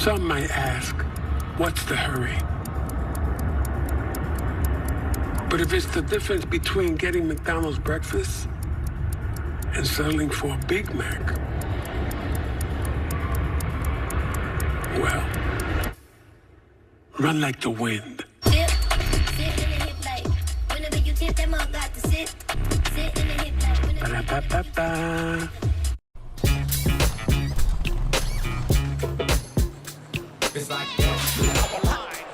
Some might ask, what's the hurry? But if it's the difference between getting McDonald's breakfast and settling for a Big Mac, well, run like the wind. Sit in the hip like, whenever you tip them up, got to sit in the hip like, whenever you Ba-da-ba-ba-ba. It's like that.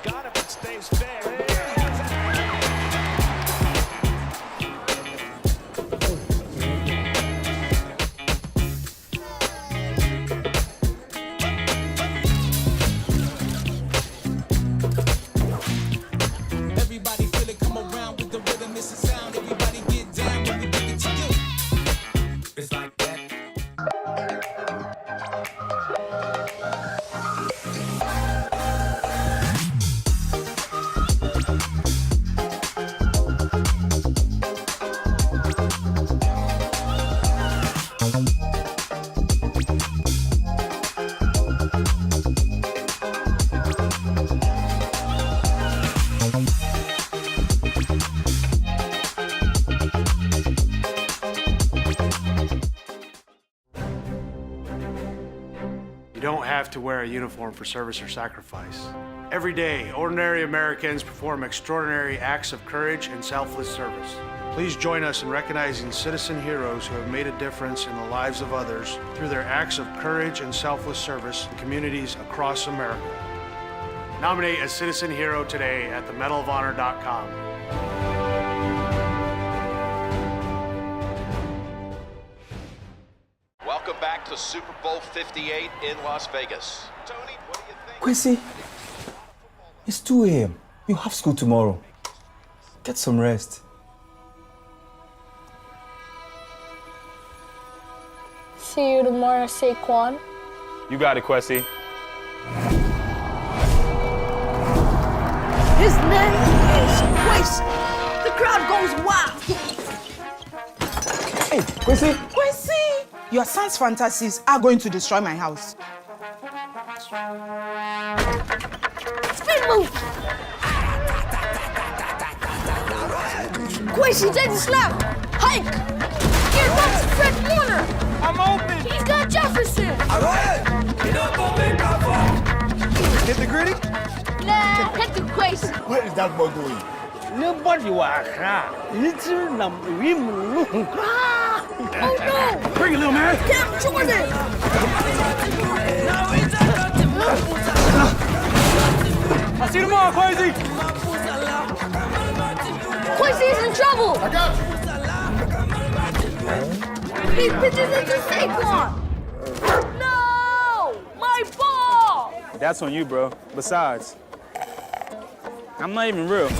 Got him and stays fair. Everybody feel it, come around with the rhythm, it's a sound. Everybody get down when we bring it to you. It's like that. You don't have to wear a uniform for service or sacrifice. Every day, ordinary Americans perform extraordinary acts of courage and selfless service. Please join us in recognizing citizen heroes who have made a difference in the lives of others through their acts of courage and selfless service in communities across America. Nominate a citizen hero today at themedalofhonor.com. Welcome back to Super Bowl 58 in Las Vegas. Tony, what do you think? Quincy, it's 2 a.m. You have school tomorrow. Get some rest. See you tomorrow, Saquon. You got it, Quessy. His name is Quincy. The crowd goes wild. Hey, Quincy. Quincy! Your son's fantasies are going to destroy my house. Spin move! Quincy, take the snap! Hike! Here comes Fred Warner! I'm open. He's got Jefferson! Hit the gritty? Nah, hit the Quincy! What is that boy doing? Nobody was little Oh no! Bring it, little man. Cam Jordan! I'll see you tomorrow, Quasi. Quincy's in trouble! I got you. He pitches it to Saquon! No! My ball! That's on you, bro. Besides, I'm not even real.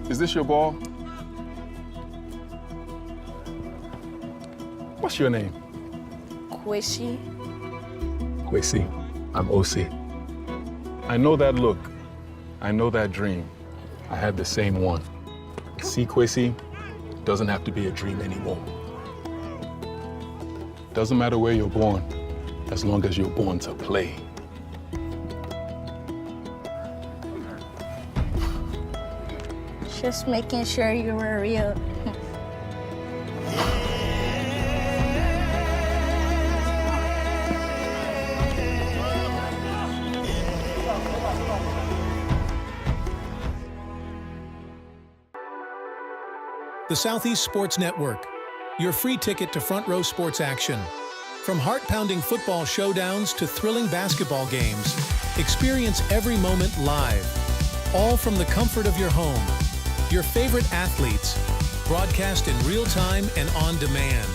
Is this your ball? What's your name? Quishy. Quincy. I'm OC. I know that look. I know that dream. I had the same one. See, Quincy, doesn't have to be a dream anymore. Doesn't matter where you're born, as long as you're born to play. Just making sure you were real. The Southeast Sports Network, your free ticket to front row sports action. From heart-pounding football showdowns to thrilling basketball games, experience every moment live, all from the comfort of your home. Your favorite athletes, broadcast in real time and on demand.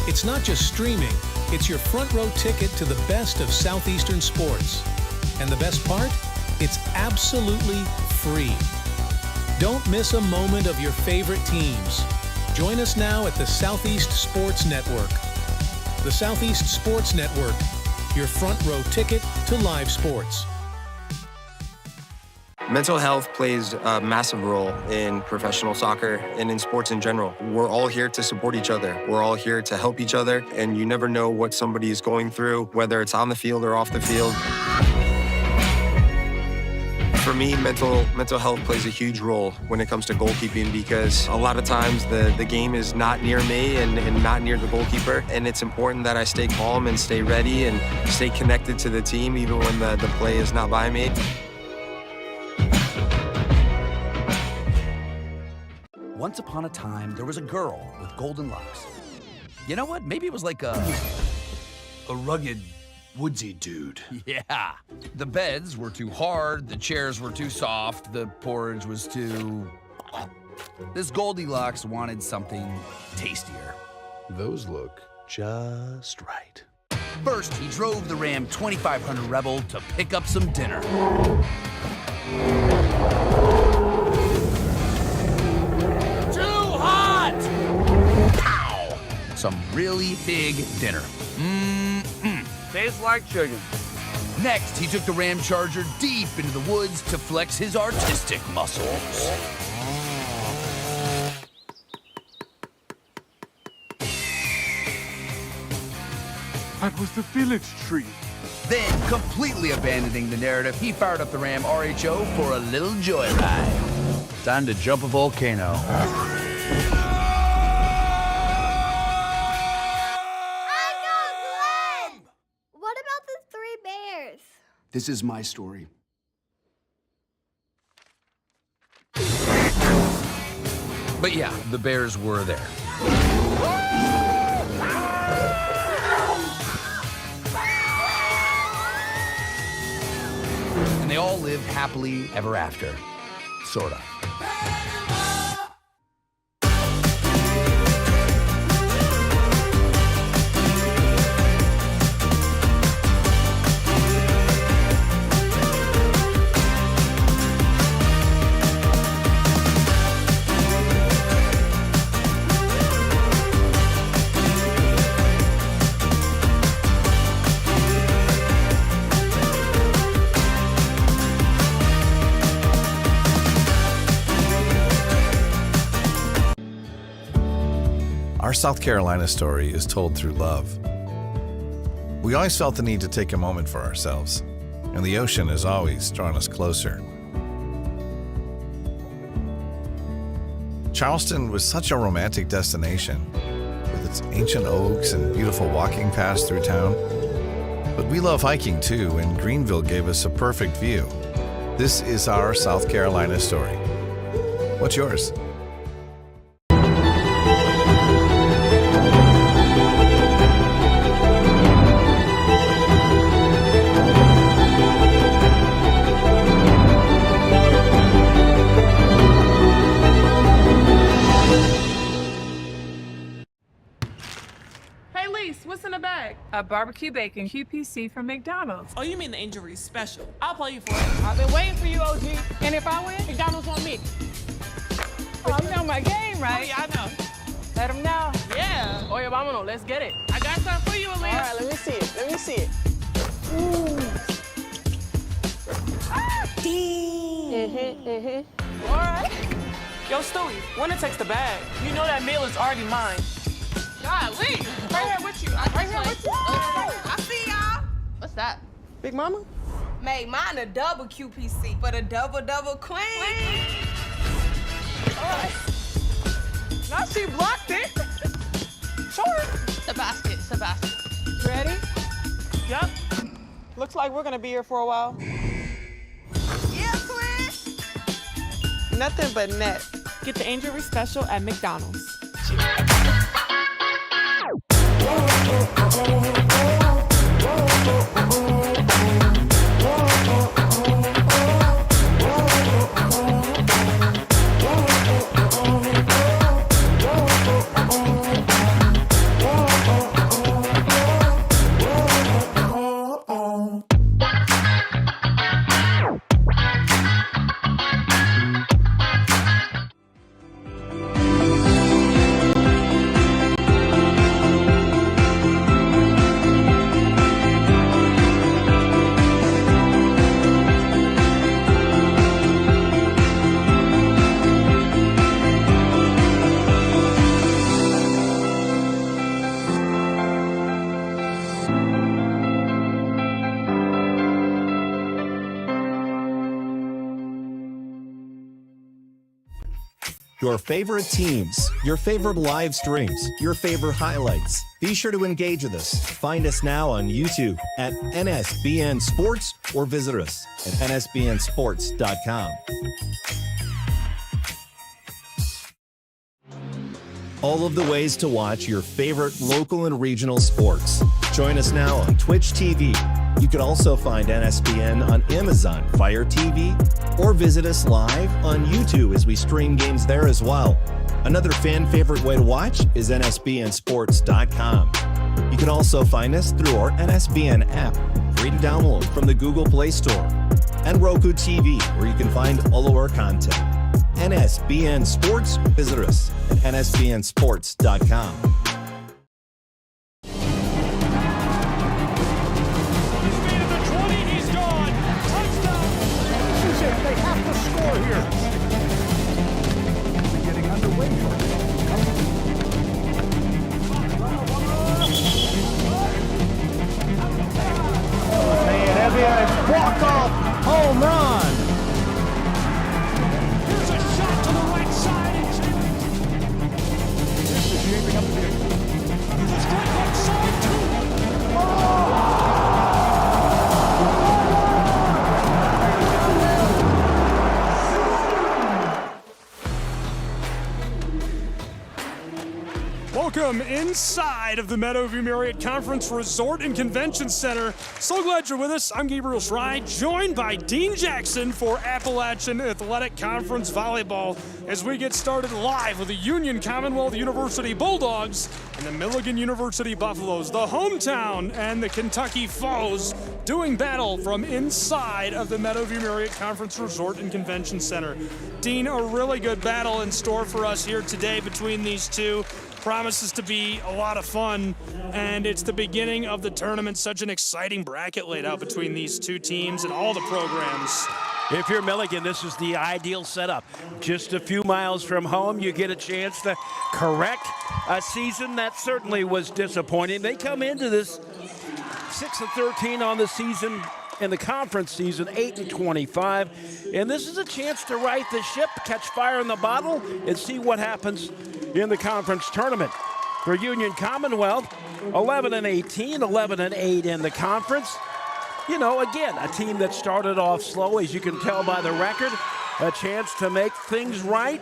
It's not just streaming, it's your front row ticket to the best of Southeastern sports. And the best part? It's absolutely free. Don't miss a moment of your favorite teams. Join us now at the Southeast Sports Network. The Southeast Sports Network, your front row ticket to live sports. Mental health plays a massive role in professional soccer and in sports in general. We're all here to support each other. We're all here to help each other, and you never know what somebody is going through, whether it's on the field or off the field. For me, mental health plays a huge role when it comes to goalkeeping, because a lot of times the game is not near me and not near the goalkeeper, and it's important that I stay calm and stay ready and stay connected to the team even when the play is not by me. Once upon a time, there was a girl with golden locks. You know what? Maybe it was like a rugged, woodsy dude. Yeah. The beds were too hard, the chairs were too soft, the porridge was too... This Goldilocks wanted something tastier. Those look just right. First, he drove the Ram 2500 Rebel to pick up some dinner. Some really big dinner. Tastes like chicken. Next, he took the Ram Charger deep into the woods to flex his artistic muscles. That was the village tree. Then, completely abandoning the narrative, he fired up the Ram RHO for a little joyride. Time to jump a volcano. This is my story. But yeah, the bears were there. And they all lived happily ever after. Sorta. Our South Carolina story is told through love. We always felt the need to take a moment for ourselves, and the ocean has always drawn us closer. Charleston was such a romantic destination, with its ancient oaks and beautiful walking paths through town. But we love hiking too, and Greenville gave us a perfect view. This is our South Carolina story. What's yours? What's in the bag? A barbecue bacon QPC from McDonald's. Oh, you mean the injury special? I'll play you for it. I've been waiting for you, OG. And if I win, McDonald's on me. But you know my game, right? Oh, yeah, I know. Let them know. Yeah. Oye, vámonos. Let's get it. I got something for you, Aaliyah. All right, let me see it. Let me see it. Ooh. Ah! All right. Yo, Stewie, when it takes the bag, you know that meal is already mine. Golly. Right here with you. Right here with you. I see y'all. What's that? Big Mama? Made mine a double QPC, but a double queen. All right. Now she blocked it. Sure. It's a basket. It's a basket. Ready? Yep. Looks like we're gonna be here for a while. Yeah, twin. Nothing but net. Get the injury special at McDonald's. Your favorite teams, your favorite live streams, your favorite highlights. Be sure to engage with us. Find us now on YouTube at NSBN Sports or visit us at nsbnsports.com. All of the ways to watch your favorite local and regional sports. Join us now on Twitch TV. You can also find NSBN on Amazon Fire TV or visit us live on YouTube as we stream games there as well. Another fan favorite way to watch is nsbnsports.com. You can also find us through our NSBN app, free to download from the Google Play Store, and Roku TV, where you can find all of our content. NSBN Sports, visit us at nsbnsports.com. They have to score here. Getting underway for it. Walk-off home run. Here's a shot to the right side. This is shaping up to be a strike right side, too. Welcome inside of the Meadowview Marriott Conference Resort and Convention Center. So glad you're with us. I'm Gabriel Schrei, joined by Dean Jackson for Appalachian Athletic Conference Volleyball as we get started live with the Union Commonwealth University Bulldogs and the Milligan University Buffaloes, the hometown and the Kentucky foes, doing battle from inside of the Meadowview Marriott Conference Resort and Convention Center. Dean, a really good battle in store for us here today between these two. Promises to be a lot of fun, and it's the beginning of the tournament. Such an exciting bracket laid out between these two teams and all the programs. If you're Milligan, this is the ideal setup. Just a few miles from home, you get a chance to correct a season that certainly was disappointing. They come into this 6-13 on the season, in the conference season, 8-25, and this is a chance to right the ship, catch fire in the bottle, and see what happens in the conference tournament. For Union Commonwealth, 11-18, 11-8 in the conference. You know, again, a team that started off slow, as you can tell by the record, a chance to make things right.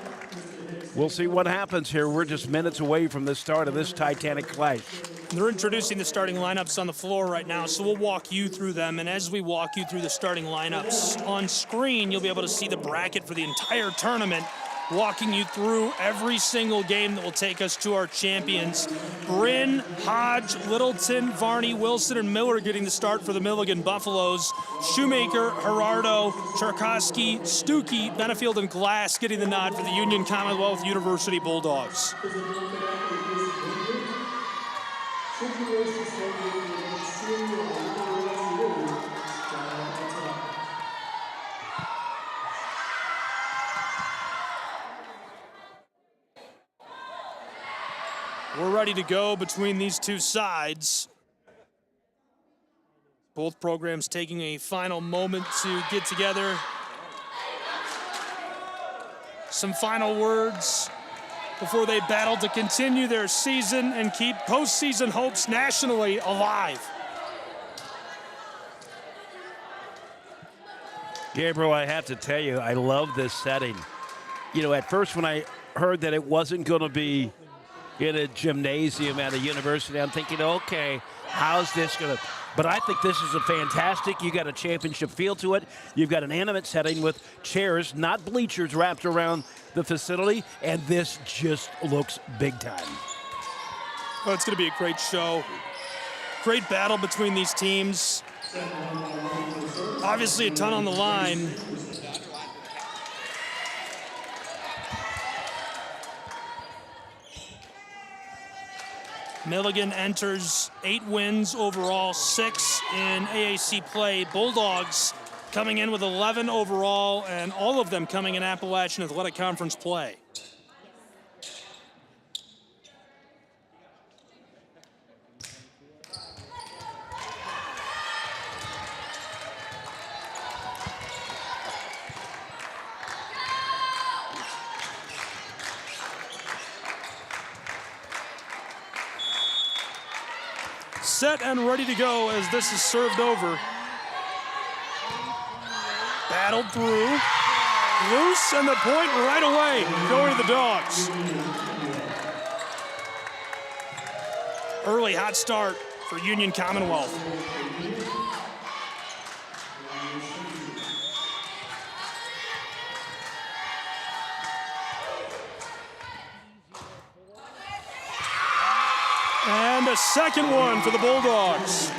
We'll see what happens here. We're just minutes away from the start of this Titanic clash. They're introducing the starting lineups on the floor right now, so we'll walk you through them. And as we walk you through the starting lineups on screen, you'll be able to see the bracket for the entire tournament, walking you through every single game that will take us to our champions. Bryn, Hodge, Littleton, Varney, Wilson, and Miller getting the start for the Milligan Buffaloes. Shoemaker, Gerardo, Charkowski, Stuckey, Benefield, and Glass getting the nod for the Union Commonwealth University Bulldogs. We're ready to go between these two sides. Both programs taking a final moment to get together. Some final words before they battle to continue their season and keep postseason hopes nationally alive. Gabriel, I have to tell you, I love this setting. You know, at first when I heard that it wasn't going to be in a gymnasium at a university, I'm thinking, okay, how's this going to... But I think this is a fantastic, you got a championship feel to it. You've got an intimate setting with chairs, not bleachers, wrapped around the facility, and this just looks big time. Oh, it's going to be a great show. Great battle between these teams. Obviously a ton on the line. Milligan enters 8 wins overall, 6 in AAC play. Bulldogs coming in with 11 overall, and all of them coming in Appalachian Athletic Conference play. set and ready to go as this is served over. Battled through. Loose, and the point right away going to the Dogs. Early hot start for Union Commonwealth. And a second one for the Bulldogs.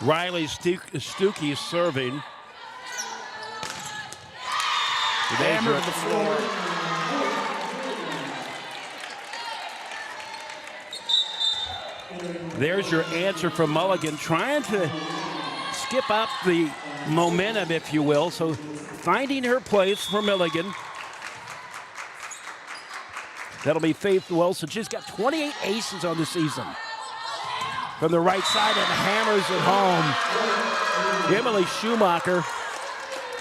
Riley Stuckey serving. Hammer to the floor. There's your answer from Milligan, trying to skip up the momentum, if you will. So finding her place for Milligan. That'll be Faith Wilson. She's got 28 aces on the season. From the right side and hammers it home. Emily Schumacher,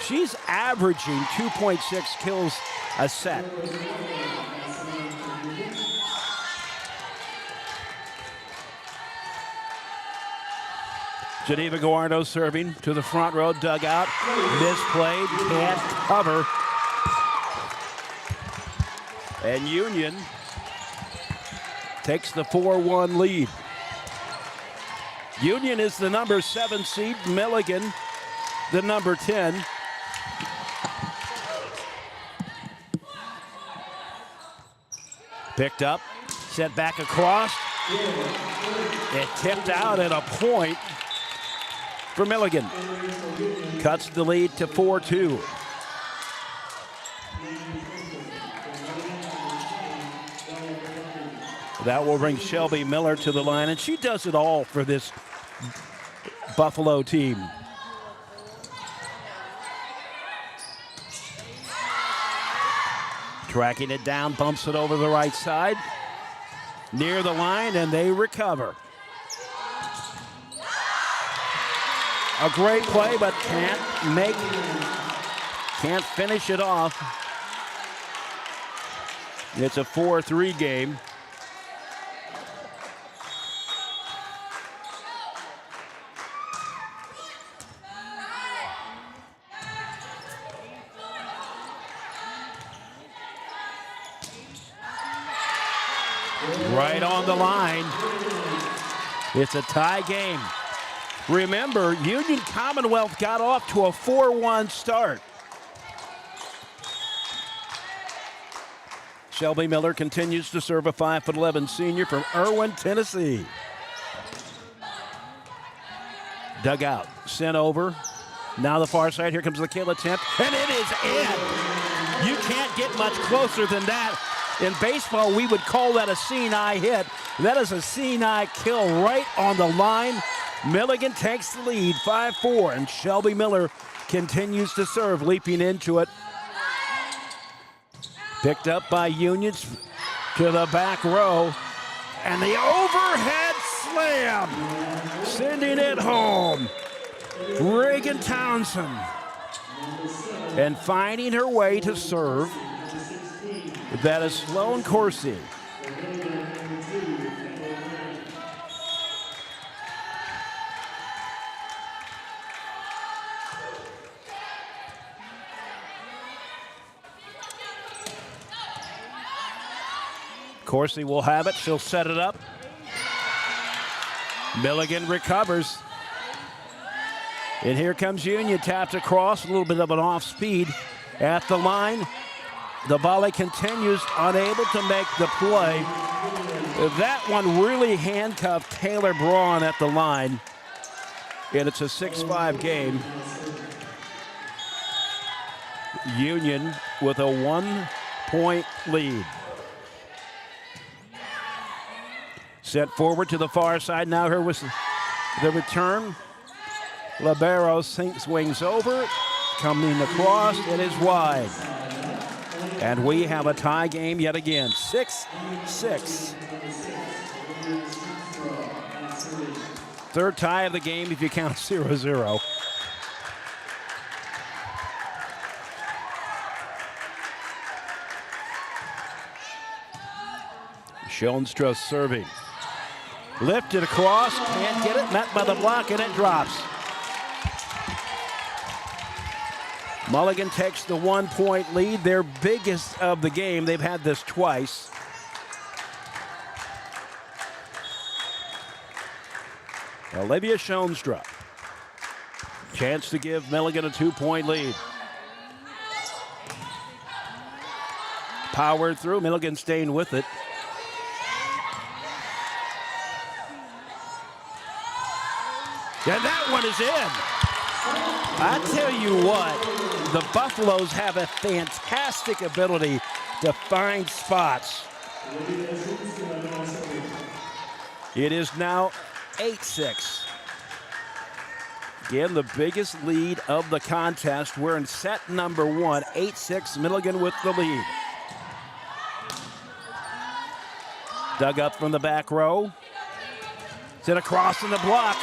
she's averaging 2.6 kills a set. Geneva Guardo serving to the front row dugout. Misplayed, can't cover. And Union takes the 4-1 lead. Union is the number 7 seed, Milligan the number 10. Picked up, sent back across. It tipped out at a point for Milligan. Cuts the lead to 4-2. That will bring Shelby Miller to the line, and she does it all for this Buffalo team. Tracking it down, bumps it over the right side. Near the line, and they recover. A great play, but can't finish it off. It's a 4-3 game. Right on the line. It's a tie game. Remember, Union Commonwealth got off to a 4-1 start. Shelby Miller continues to serve, a 5'11" senior from Irwin, Tennessee. Dugout, sent over. Now the far side, here comes the kill attempt, and it is in. You can't get much closer than that. In baseball, we would call that a seeing-eye hit. That is a seeing-eye kill right on the line. Milligan takes the lead, 5-4, and Shelby Miller continues to serve, leaping into it. Picked up by Unions to the back row, and the overhead slam, sending it home. Reagan Townsend, and finding her way to serve. That is Sloan Corsi. Corsi will have it. She'll set it up. Milligan recovers. And here comes Union, tapped across, a little bit of an off speed at the line. The volley continues, unable to make the play. That one really handcuffed Taylor Braun at the line. And it's a 6-5 game. Union with a 1-point lead. Set forward to the far side. Now here was the return. Libero swings over, coming across. It is wide. And we have a tie game yet again, 6-6. Third tie of the game if you count 0-0. Schoenstra serving. Lifted across, can't get it, met by the block, and it drops. Milligan takes the 1-point lead, their biggest of the game. They've had this twice. Olivia Schoenstra. Chance to give Milligan a 2-point lead. Powered through, Milligan staying with it. And that one is in. I tell you what, the Buffaloes have a fantastic ability to find spots. It is now 8-6. Again, the biggest lead of the contest. We're in set number 1, 8-6, Milligan with the lead. Dug up from the back row. Sent across in the block.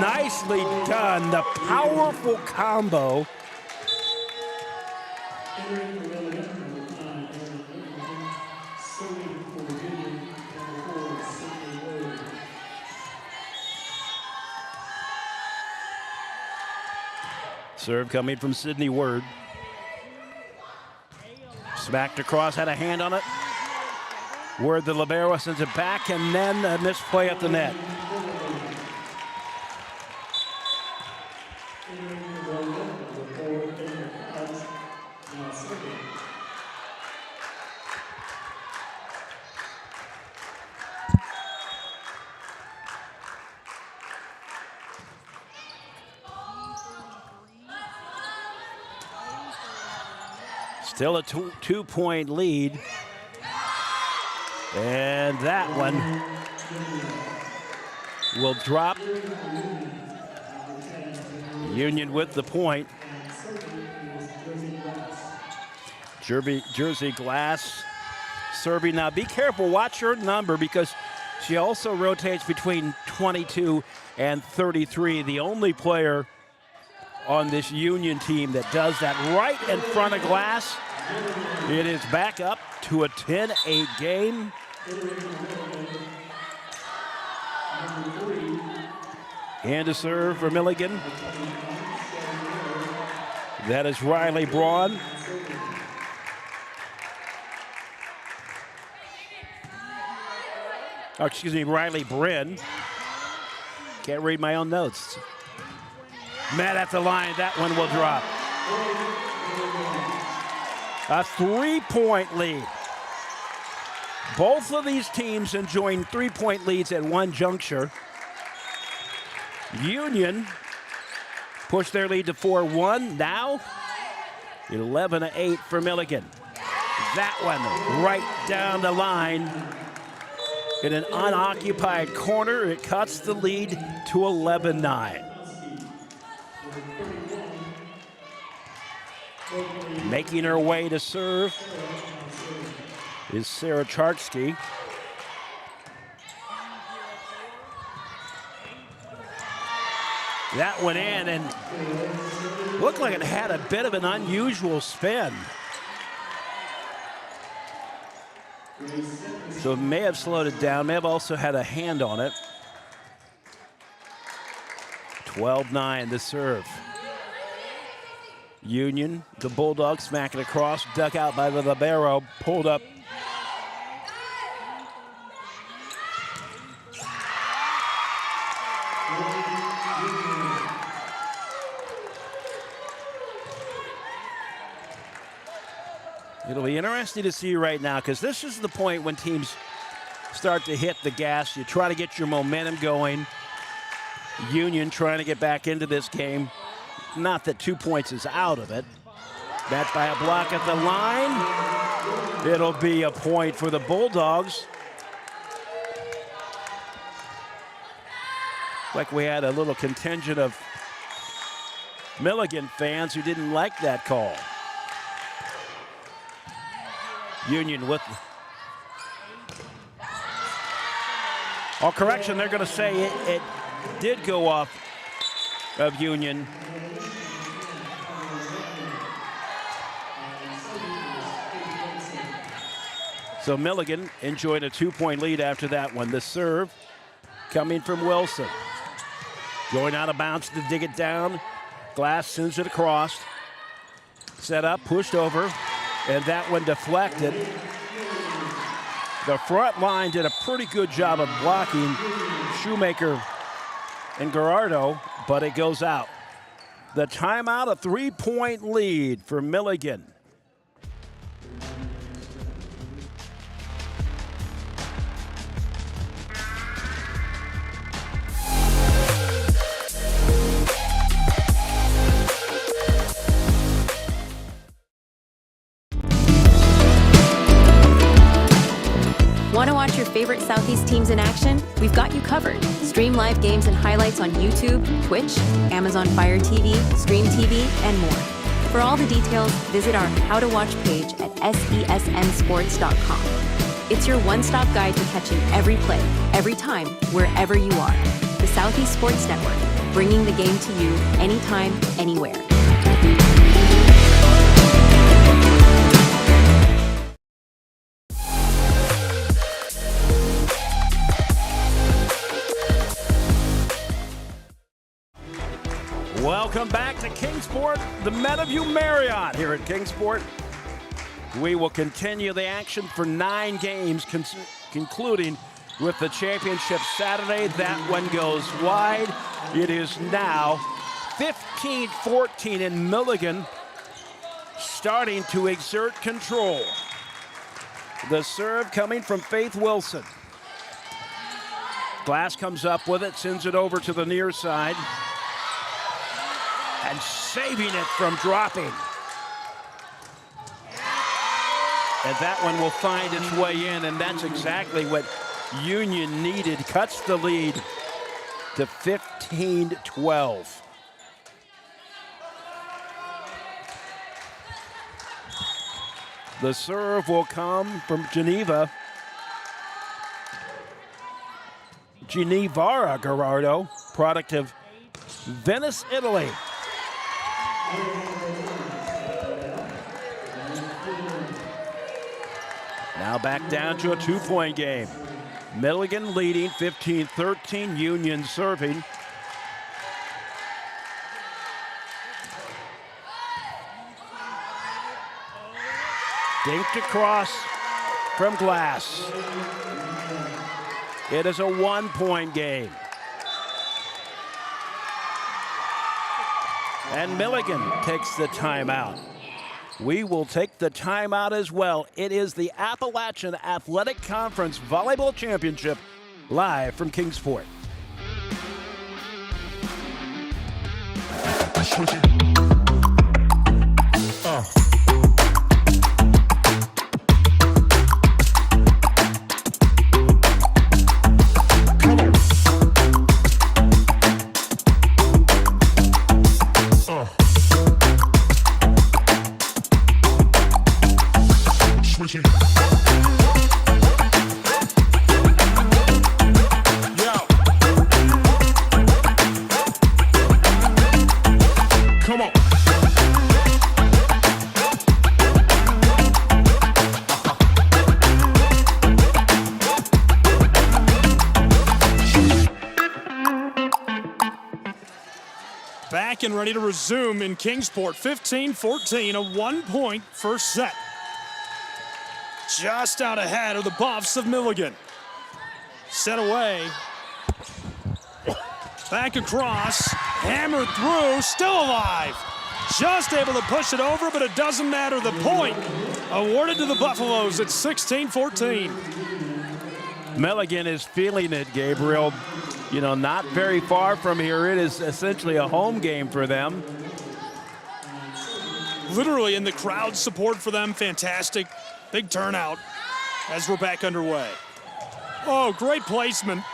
Nicely done, the powerful combo. Serve coming from Sydney Word. Smacked across, had a hand on it. Word the libero sends it back, and then a misplay at the net. Still a 2-point lead. And that one will drop. Union with the point. Jersey Glass serving. Now be careful, watch her number, because she also rotates between 22 and 33. The only player on this Union team that does that right in front of Glass. It is back up to a 10-8 game. And to serve for Milligan. That is Riley Braun. Oh, excuse me, Riley Bryn. Can't read my own notes. Met at the line, that one will drop. A 3-point lead. Both of these teams enjoying 3-point leads at one juncture. Union pushed their lead to 4-1. Now, 11-8 for Milligan. That one right down the line. In an unoccupied corner, it cuts the lead to 11-9. Making her way to serve is Sarah Chartsky. That went in and looked like it had a bit of an unusual spin. So it may have slowed it down, may have also had a hand on it. 12-9 the serve. Union, the Bulldogs smacking across, dug out by the libero, pulled up. It'll be interesting to see right now, because this is the point when teams start to hit the gas. You try to get your momentum going. Union trying to get back into this game. Not that 2 points is out of it. Met by a block at the line. It'll be a point for the Bulldogs. Like we had a little contingent of Milligan fans who didn't like that call. Union with... Oh, correction, they're going to say it did go off of Union. So Milligan enjoyed a 2-point lead after that one. The serve coming from Wilson. Going out of bounds to dig it down. Glass sends it across. Set up, pushed over, and that one deflected. The front line did a pretty good job of blocking Shoemaker and Gerardo, but it goes out. The timeout, a 3-point lead for Milligan. Want to watch your favorite Southeast teams in action? We've got you covered. Stream live games and highlights on YouTube, Twitch, Amazon Fire TV, Stream TV, and more. For all the details, visit our How to Watch page at sesnsports.com. It's your one-stop guide to catching every play, every time, wherever you are. The Southeast Sports Network, bringing the game to you anytime, anywhere. Welcome back to Kingsport, the Meadowview Marriott here at Kingsport. We will continue the action for 9 games, concluding with the championship Saturday. That one goes wide. It is now 15-14 in Milligan, starting to exert control. The serve coming from Faith Wilson. Glass comes up with it, sends it over to the near side. And saving it from dropping. And that one will find its way in, and that's exactly what Union needed. Cuts the lead to 15-12. The serve will come from Genevara Gerardo, product of Venice, Italy. Now back down to a 2-point game. Milligan leading 15-13, Union serving. Dinked across from Glass. It is a 1-point game. And Milligan takes the timeout. We will take the timeout as well. It is the Appalachian Athletic Conference Volleyball Championship, live from Kingsport. Back and ready to resume in Kingsport. 15-14, a 1-point first set. Just out ahead are the Buffs of Milligan. Set away. Back across, hammered through, still alive. Just able to push it over, but it doesn't matter. The point awarded to the Buffaloes at 16-14. Milligan is feeling it, Gabriel. You know, not very far from here. It is essentially a home game for them. Literally, in the crowd support for them, fantastic. Big turnout as we're back underway. Oh, great placement.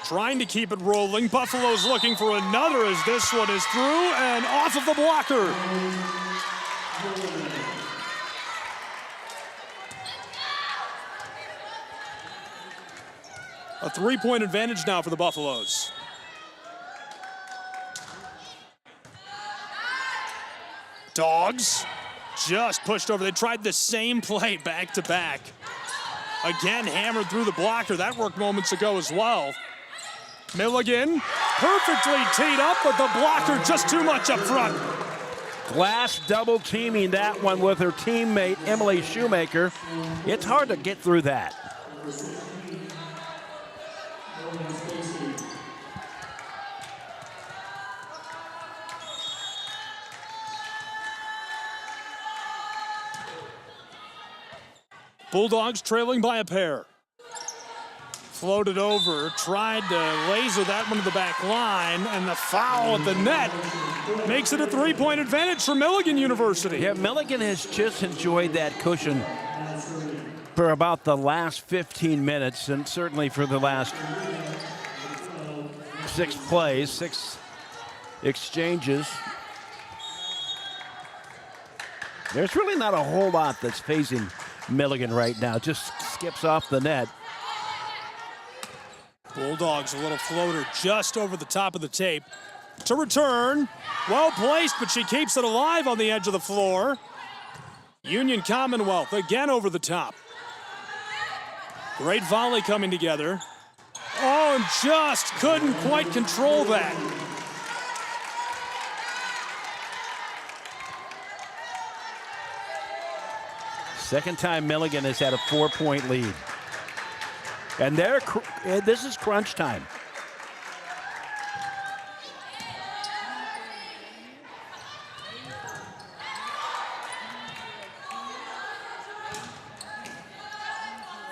Trying to keep it rolling. Buffalo's looking for another as this one is through and off of the blocker. A 3-point advantage now for the Buffaloes. Dogs just pushed over. They tried the same play back to back. Again, hammered through the blocker. That worked moments ago as well. Milligan perfectly teed up, but the blocker just too much up front. Glass double teaming that one with her teammate, Emily Shoemaker. It's hard to get through that. Bulldogs trailing by a pair. Floated over, tried to laser that one to the back line, and the foul at the net makes it a three-point advantage for Milligan University. Yeah, Milligan has just enjoyed that cushion for about the last 15 minutes, and certainly for the last 6 plays, 6 exchanges. There's really not a whole lot that's facing Milligan right now. Just skips off the net. Bulldogs, a little floater just over the top of the tape. To return, well placed, but she keeps it alive on the edge of the floor. Union Commonwealth again over the top. Great volley coming together. Oh, and just couldn't quite control that. Second time Milligan has had a 4-point lead. And this is crunch time.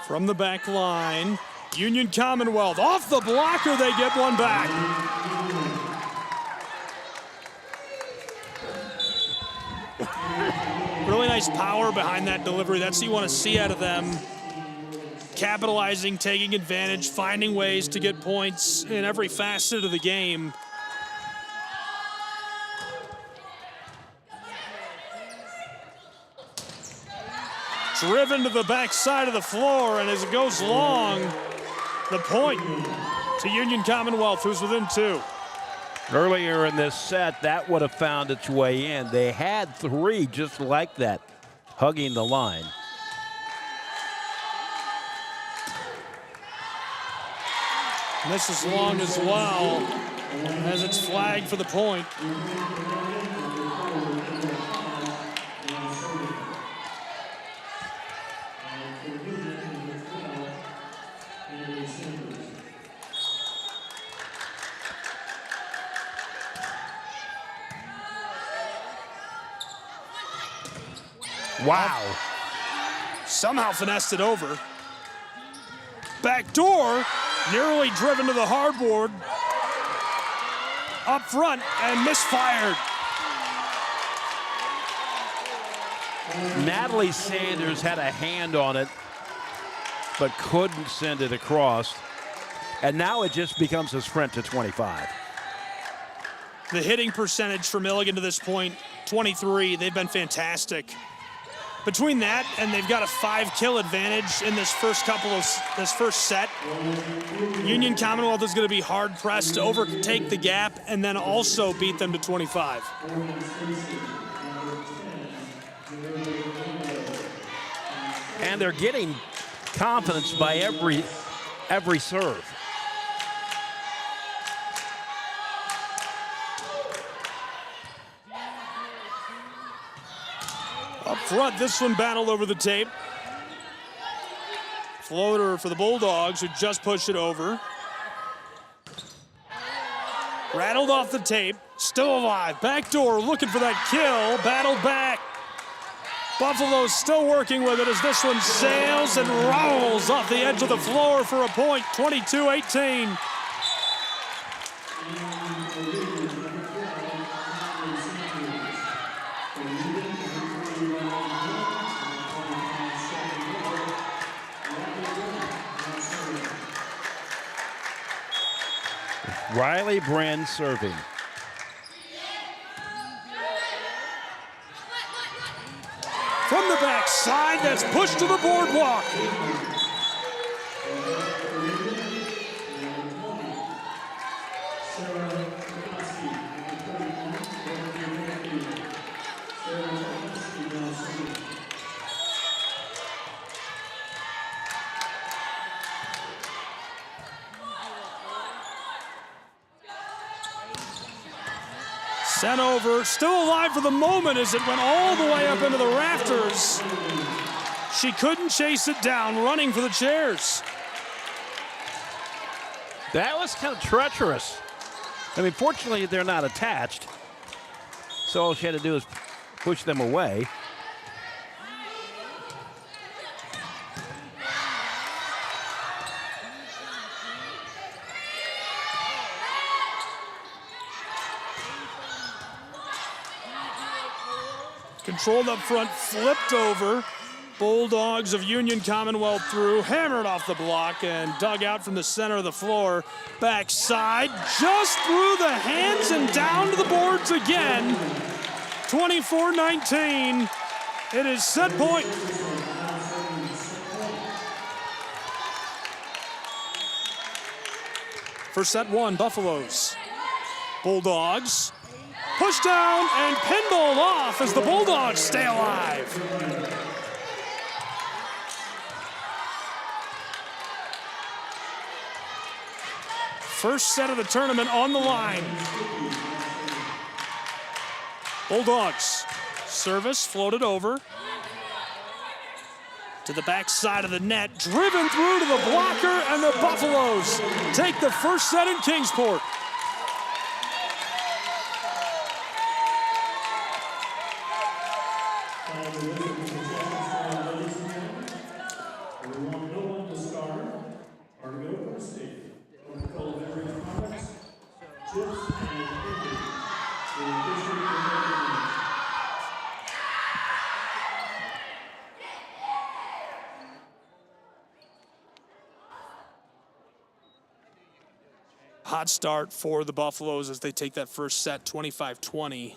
From the back line, Union Commonwealth off the blocker, they get one back. Really nice power behind that delivery. That's what you want to see out of them. Capitalizing, taking advantage, finding ways to get points in every facet of the game. Driven to the back side of the floor, and as it goes long, the point to Union Commonwealth, who's within 2. Earlier in this set, that would have found its way in. They had 3 just like that, hugging the line. This is long as well, as it's flagged for the point. Wow. Somehow finessed it over. Back door, nearly driven to the hardboard. Up front and misfired. Natalie Sanders had a hand on it, but couldn't send it across. And now it just becomes a sprint to 25. The hitting percentage for Milligan to this point, 23. They've been fantastic. Between that and they've got a 5-kill advantage in this first set. Union Commonwealth is going to be hard pressed to overtake the gap and then also beat them to 25. And they're getting confidence by every serve. Up front, this one battled over the tape. Floater for the Bulldogs, who just pushed it over. Rattled off the tape, still alive. Backdoor looking for that kill, battled back. Buffalo's still working with it as this one sails and rolls off the edge of the floor for a point, 22-18. Riley Brand serving. From the backside, that's pushed to the boardwalk. Sent over, still alive for the moment as it went all the way up into the rafters. She couldn't chase it down, running for the chairs. That was kind of treacherous. I mean, fortunately, they're not attached. So all she had to do is push them away. Controlled up front, flipped over. Bulldogs of Union Commonwealth through, hammered off the block and dug out from the center of the floor. Backside, just through the hands and down to the boards again. 24-19. It is set point. For set one, Buffaloes. Bulldogs. Push down and pinball off as the Bulldogs stay alive. First set of the tournament on the line. Bulldogs. Service floated over to the backside of the net, driven through to the blocker, and the Buffaloes take the first set in Kingsport. Hot start for the Buffaloes as they take that first set, 25-20.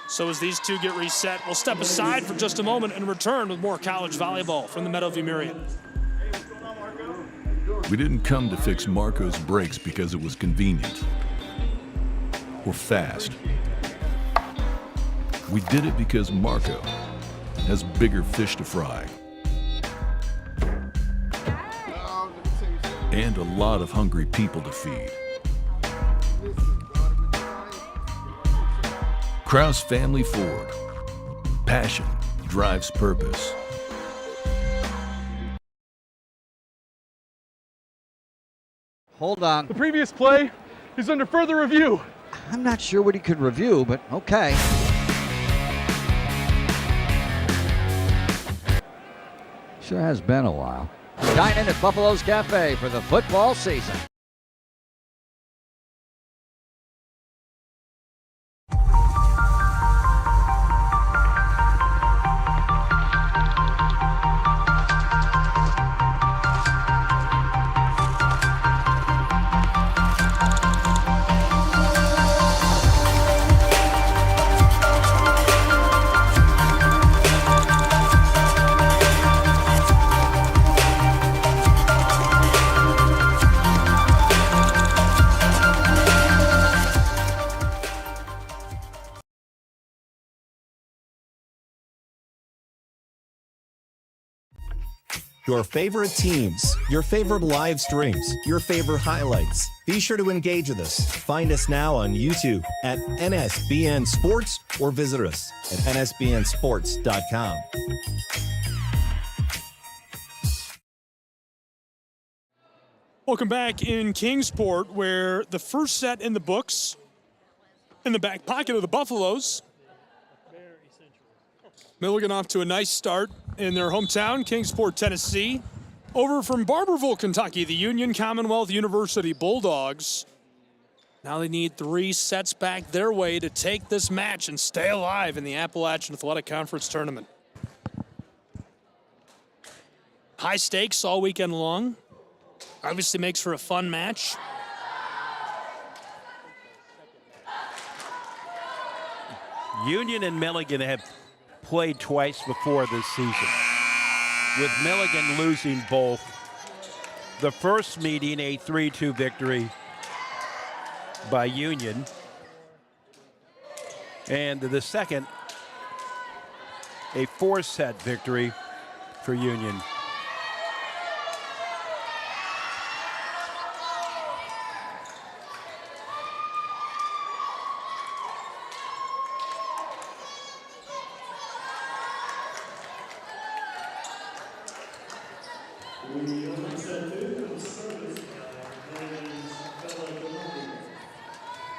So as these two get reset, we'll step aside for just a moment and return with more college volleyball from the Meadowview Myriad. We didn't come to fix Marco's brakes because it was convenient or fast. We did it because Marco has bigger fish to fry and a lot of hungry people to feed. Krause Family Ford. Passion drives purpose. Hold on. The previous play is under further review. I'm not sure what he could review, but okay. Sure has been a while. Dine in at Buffalo's Cafe for the football season. Your favorite teams, your favorite live streams, your favorite highlights. Be sure to engage with us. Find us now on YouTube at NSBN Sports or visit us at nsbnsports.com. Welcome back in Kingsport, where the first set in the books, in the back pocket of the Buffaloes. Milligan off to a nice start in their hometown, Kingsport, Tennessee. Over from Barberville, Kentucky, the Union Commonwealth University Bulldogs. Now they need 3 sets back their way to take this match and stay alive in the Appalachian Athletic Conference tournament. High stakes all weekend long. Obviously makes for a fun match. Union and Milligan have played twice before this season, with Milligan losing both. The first meeting, a 3-2 victory by Union, and the second, a 4-set victory for Union.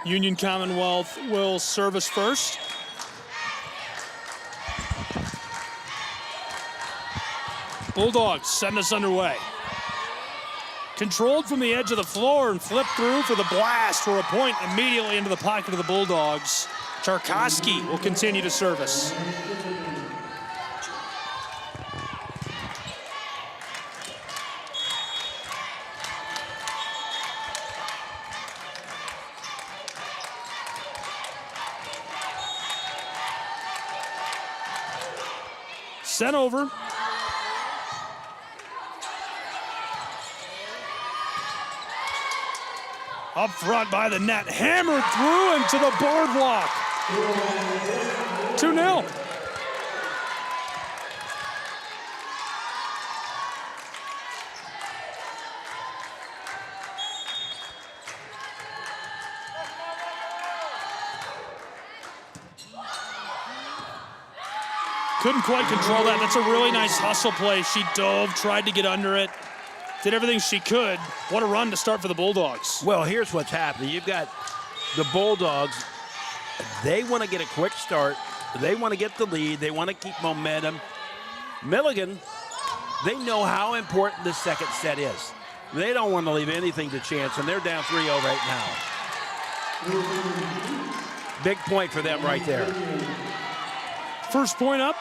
Union Commonwealth will service first. Bulldogs send us underway. Controlled from the edge of the floor and flipped through for the blast for a point immediately into the pocket of the Bulldogs. Charkowski will continue to service. Sent over. Up front by the net, hammered through into the boardwalk. 2-0. Couldn't quite control that. That's a really nice hustle play. She dove, tried to get under it, did everything she could. What a run to start for the Bulldogs. Well, here's what's happening. You've got the Bulldogs. They want to get a quick start. They want to get the lead. They want to keep momentum. Milligan, they know how important the second set is. They don't want to leave anything to chance, and they're down 3-0 right now. Big point for them right there. First point up,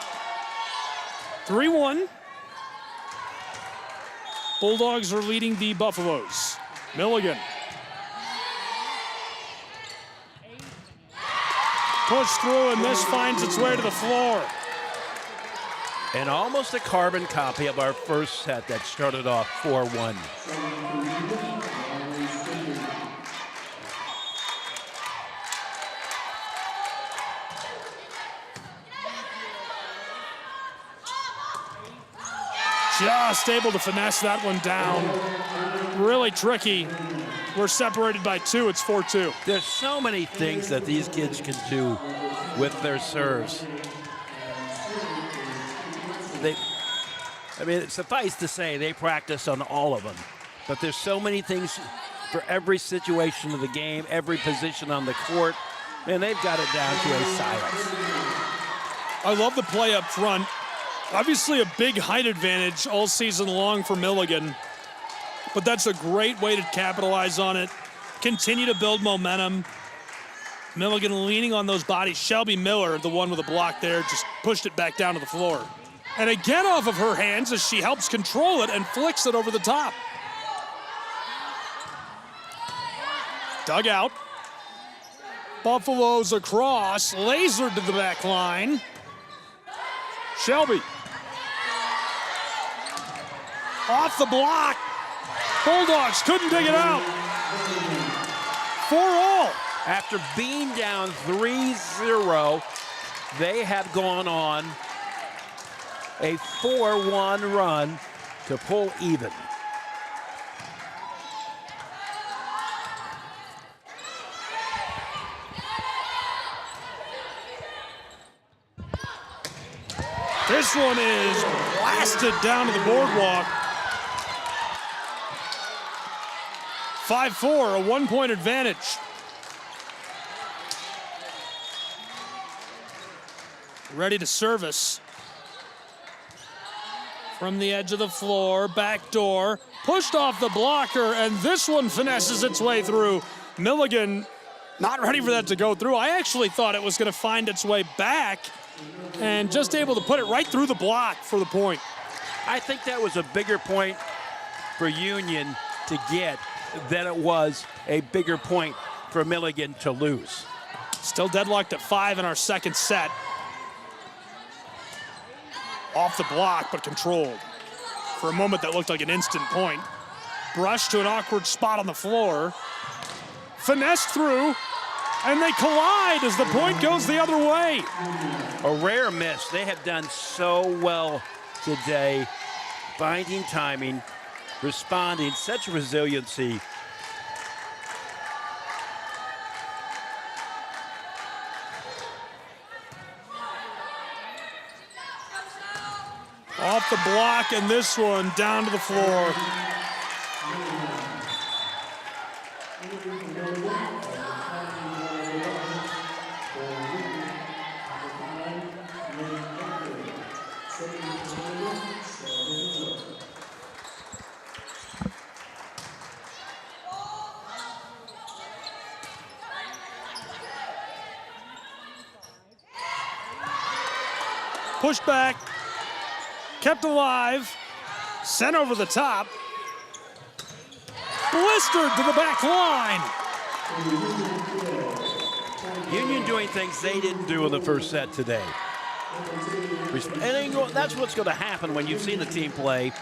3-1. Bulldogs are leading the Buffaloes. Milligan. Push through, and this finds its way to the floor. And almost a carbon copy of our first set that started off 4-1. Just able to finesse that one down. Really tricky. We're separated by 2. It's 4-2. There's so many things that these kids can do with their serves. Suffice to say, they practice on all of them. But there's so many things for every situation of the game, every position on the court, and they've got it down to a science. I love the play up front. Obviously a big height advantage all season long for Milligan, but that's a great way to capitalize on it. Continue to build momentum. Milligan leaning on those bodies. Shelby Miller, the one with a block there, just pushed it back down to the floor. And again off of her hands as she helps control it and flicks it over the top. Dug out. Buffaloes across, lasered to the back line. Shelby. Off the block. Bulldogs couldn't dig it out. 4-all. After being down 3-0, they have gone on a 4-1 run to pull even. This one is blasted down to the boardwalk. 5-4, a 1-point advantage. Ready to service. From the edge of the floor, back door, pushed off the blocker, and this one finesses its way through. Milligan not ready for that to go through. I actually thought it was going to find its way back, and just able to put it right through the block for the point. I think that was a bigger point for Union to get than it was a bigger point for Milligan to lose. Still deadlocked at 5 in our second set. Off the block, but controlled. For a moment, that looked like an instant point. Brushed to an awkward spot on the floor. Finessed through, and they collide as the point goes the other way. A rare miss. They have done so well today, finding timing, responding, such resiliency. Off the block, and this one down to the floor. pushed back, kept alive, sent over the top, blistered to the back line. Union doing things they didn't do in the first set today. And that's what's going to happen when you've seen a team play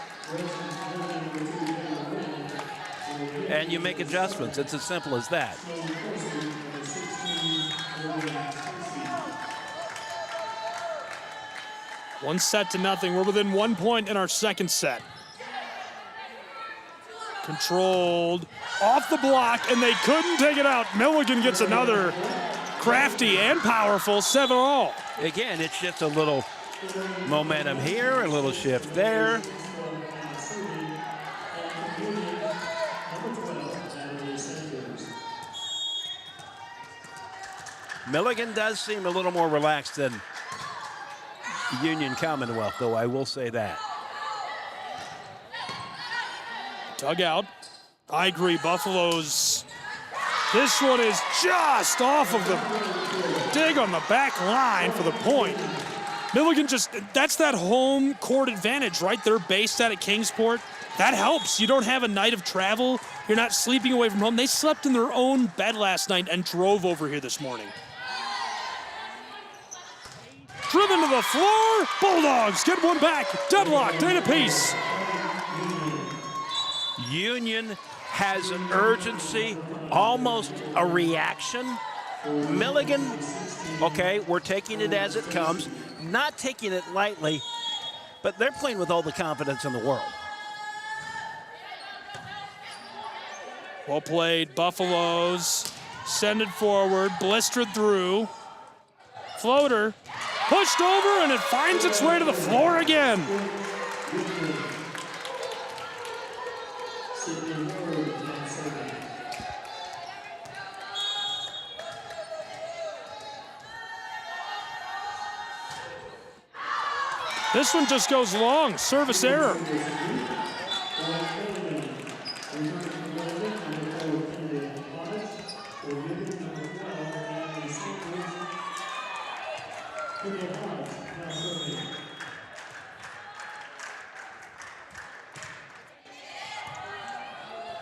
and you make adjustments. It's as simple as that. One set to nothing. We're within 1 point in our second set. Controlled off the block, and they couldn't take it out. Milligan gets another crafty and powerful 7-all. Again, it's just a little momentum here, a little shift there. Milligan does seem a little more relaxed than Union Commonwealth, though, I will say that. Dugout. I agree, Buffalo's. This one is just off of the dig on the back line for the point. Milligan that's that home court advantage, right? They're based out at Kingsport. That helps. You don't have a night of travel. You're not sleeping away from home. They slept in their own bed last night and drove over here this morning. Driven to the floor. Bulldogs get one back. Deadlocked, 8 apiece. Union has an urgency, almost a reaction. Milligan, okay, we're taking it as it comes, not taking it lightly, but they're playing with all the confidence in the world. Well played, Buffaloes. Send it forward, blistered through. Floater, pushed over, and it finds its way to the floor again. This one just goes long, service error.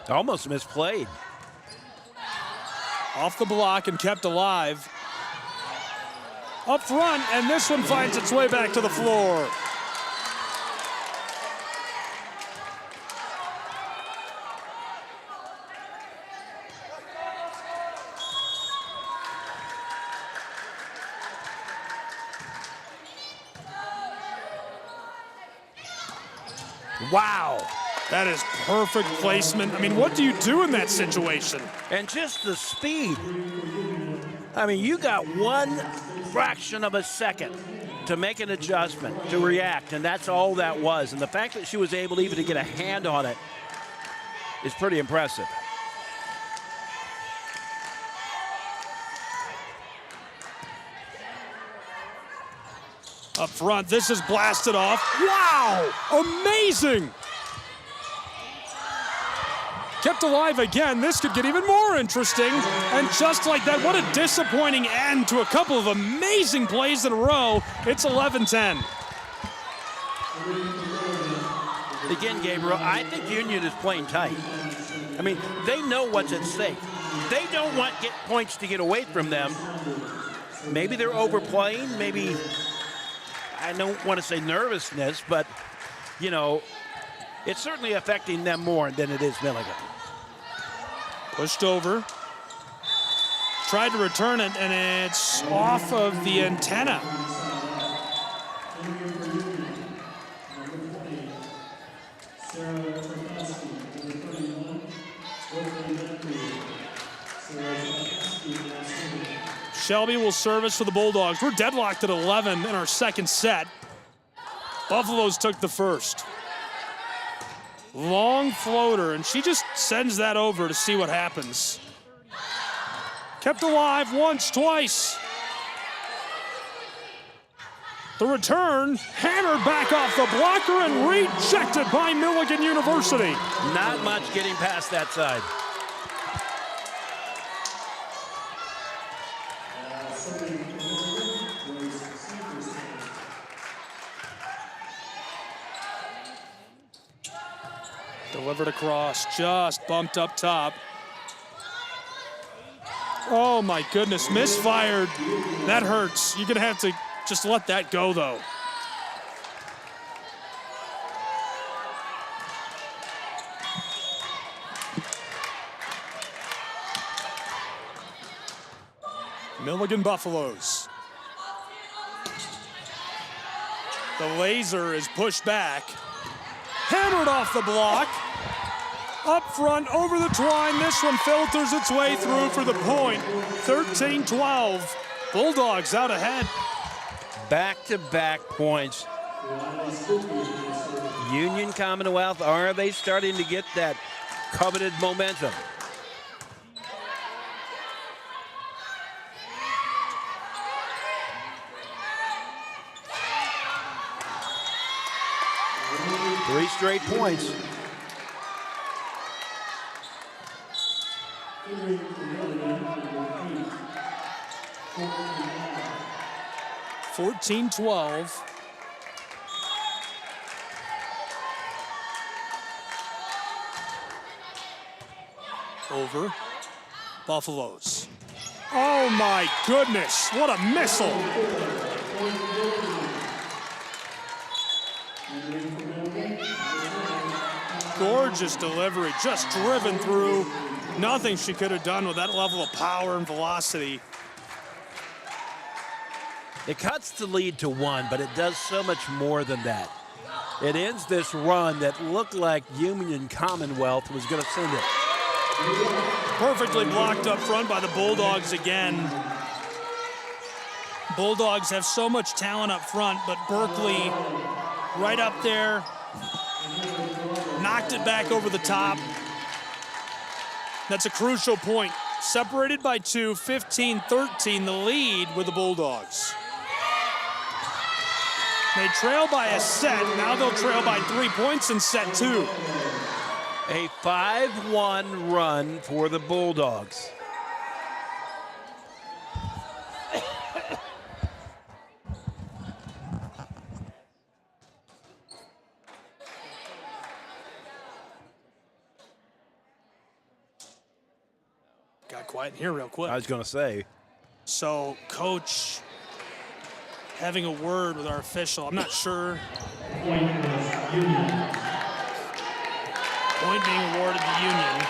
Almost misplayed. Off the block and kept alive. Up front, and this one finds its way back to the floor. Wow. That is perfect placement. I mean, what do you do in that situation? And just the speed. I mean, you got one fraction of a second to make an adjustment, to react, and that's all that was. And the fact that she was able even to get a hand on it is pretty impressive. Up front, this is blasted off. Wow, amazing. Kept alive again. This could get even more interesting. And just like that, what a disappointing end to a couple of amazing plays in a row. It's 11-10. Again, Gabriel, I think Union is playing tight. I mean, they know what's at stake. They don't want points to get away from them. Maybe they're overplaying. Maybe, I don't want to say nervousness, but, you know, it's certainly affecting them more than it is Milligan. Pushed over. Tried to return it, and it's off of the antenna. Shelby will service for the Bulldogs. We're deadlocked at 11 in our second set. Buffaloes took the first. Long floater, and she just sends that over to see what happens. Kept alive once, twice. The return, hammered back off the blocker and rejected by Milligan University. Not much getting past that side. Delivered across, just bumped up top. Oh my goodness, misfired. That hurts. You're gonna have to just let that go though. Milligan Buffaloes. The laser is pushed back. Hammered off the block. Up front, over the twine. This one filters its way through for the point. 13-12. Bulldogs out ahead. Back-to-back points. Union Commonwealth, are they starting to get that coveted momentum? Three straight points. $14-12. Over. Buffaloes. Oh my goodness, what a missile. Gorgeous delivery, just driven through. Nothing she could have done with that level of power and velocity. It cuts the lead to 1, but it does so much more than that. It ends this run that looked like Union Commonwealth was going to send it. Perfectly blocked up front by the Bulldogs again. Bulldogs have so much talent up front, but Berkeley right up there, knocked it back over the top. That's a crucial point. Separated by 2, 15-13, the lead with the Bulldogs. They trail by a set. Now they'll trail by 3 points in set 2. A 5-1 run for the Bulldogs. Got quiet in here real quick. I was going to say. So, Coach having a word with our official. I'm not sure. Point being awarded to Union.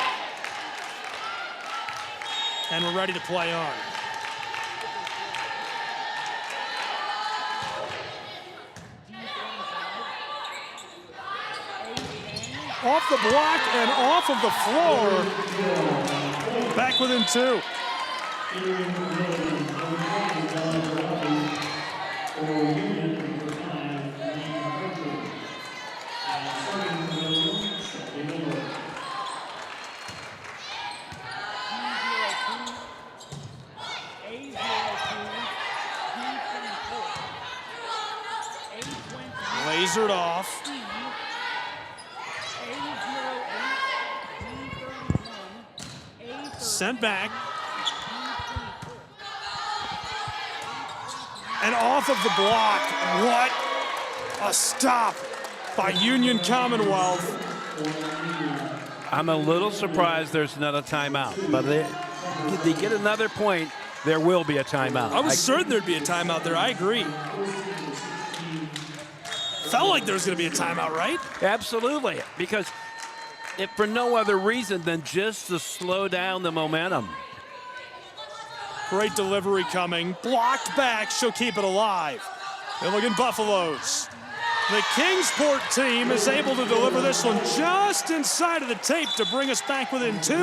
And we're ready to play on. Off the block and off of the floor. Back within 2. Lasered off. Sent back. And off of the block. What a stop by Union Commonwealth. I'm a little surprised there's not a timeout, but they get another point, there will be a timeout. I was certain there'd be a timeout there. I agree. Felt like there was going to be a timeout, right? Absolutely, because if for no other reason than just to slow down the momentum. Great delivery coming. Blocked back. She'll keep it alive. Milligan Buffaloes. The Kingsport team is able to deliver this one just inside of the tape to bring us back within 2.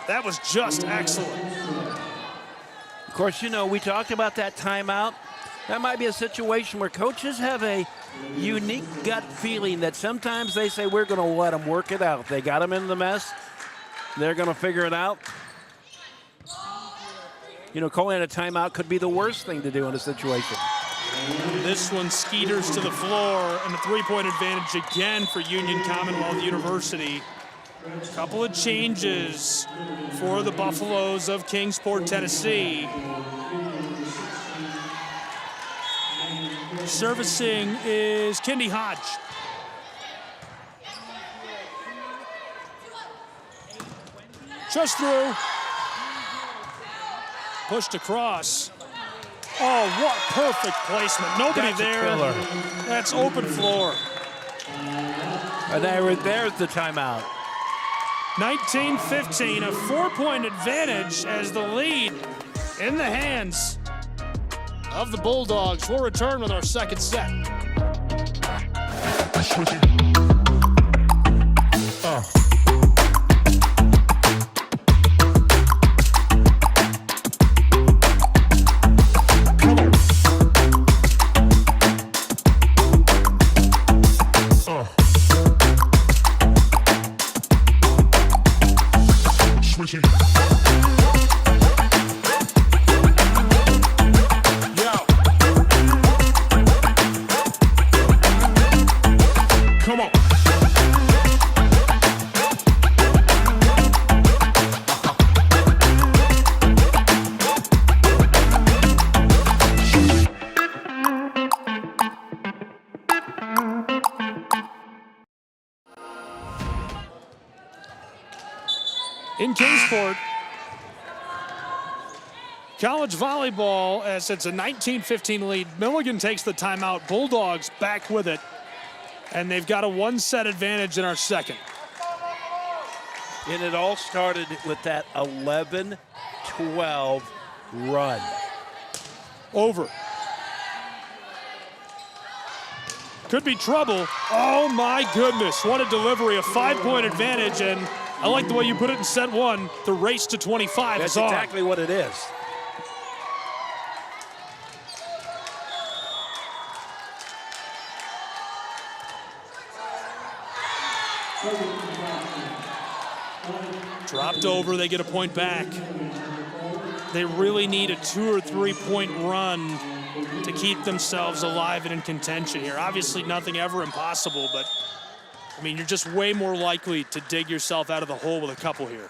That was just excellent. Of course, you know, we talked about that timeout. That might be a situation where coaches have a unique gut feeling that sometimes they say, we're going to let them work it out. They got them in the mess. They're going to figure it out. You know, calling a timeout could be the worst thing to do in a situation. This one skeeters to the floor, and a 3-point advantage again for Union Commonwealth University. A couple of changes for the Buffaloes of Kingsport, Tennessee. Servicing is Kendi Hodge. Just through. Pushed across. Oh, what perfect placement. Nobody That's there. A killer. That's open floor. And there's the timeout. 19-15, a 4-point advantage as the lead in the hands of the Bulldogs. We'll return with our second set. In Kingsport, college volleyball, as it's a 19-15 lead. Milligan takes the timeout. Bulldogs back with it, and they've got a one-set advantage in our second. And it all started with that 11-12 run. Over. Could be trouble. Oh my goodness, what a delivery, a 5-point advantage, and I like the way you put it in set one. The race to 25 That's is on. exactly what it is. Dropped over, they get a point back. They really need a 2 or 3 point run to keep themselves alive and in contention here. Obviously nothing ever impossible, but I mean, you're just way more likely to dig yourself out of the hole with a couple here.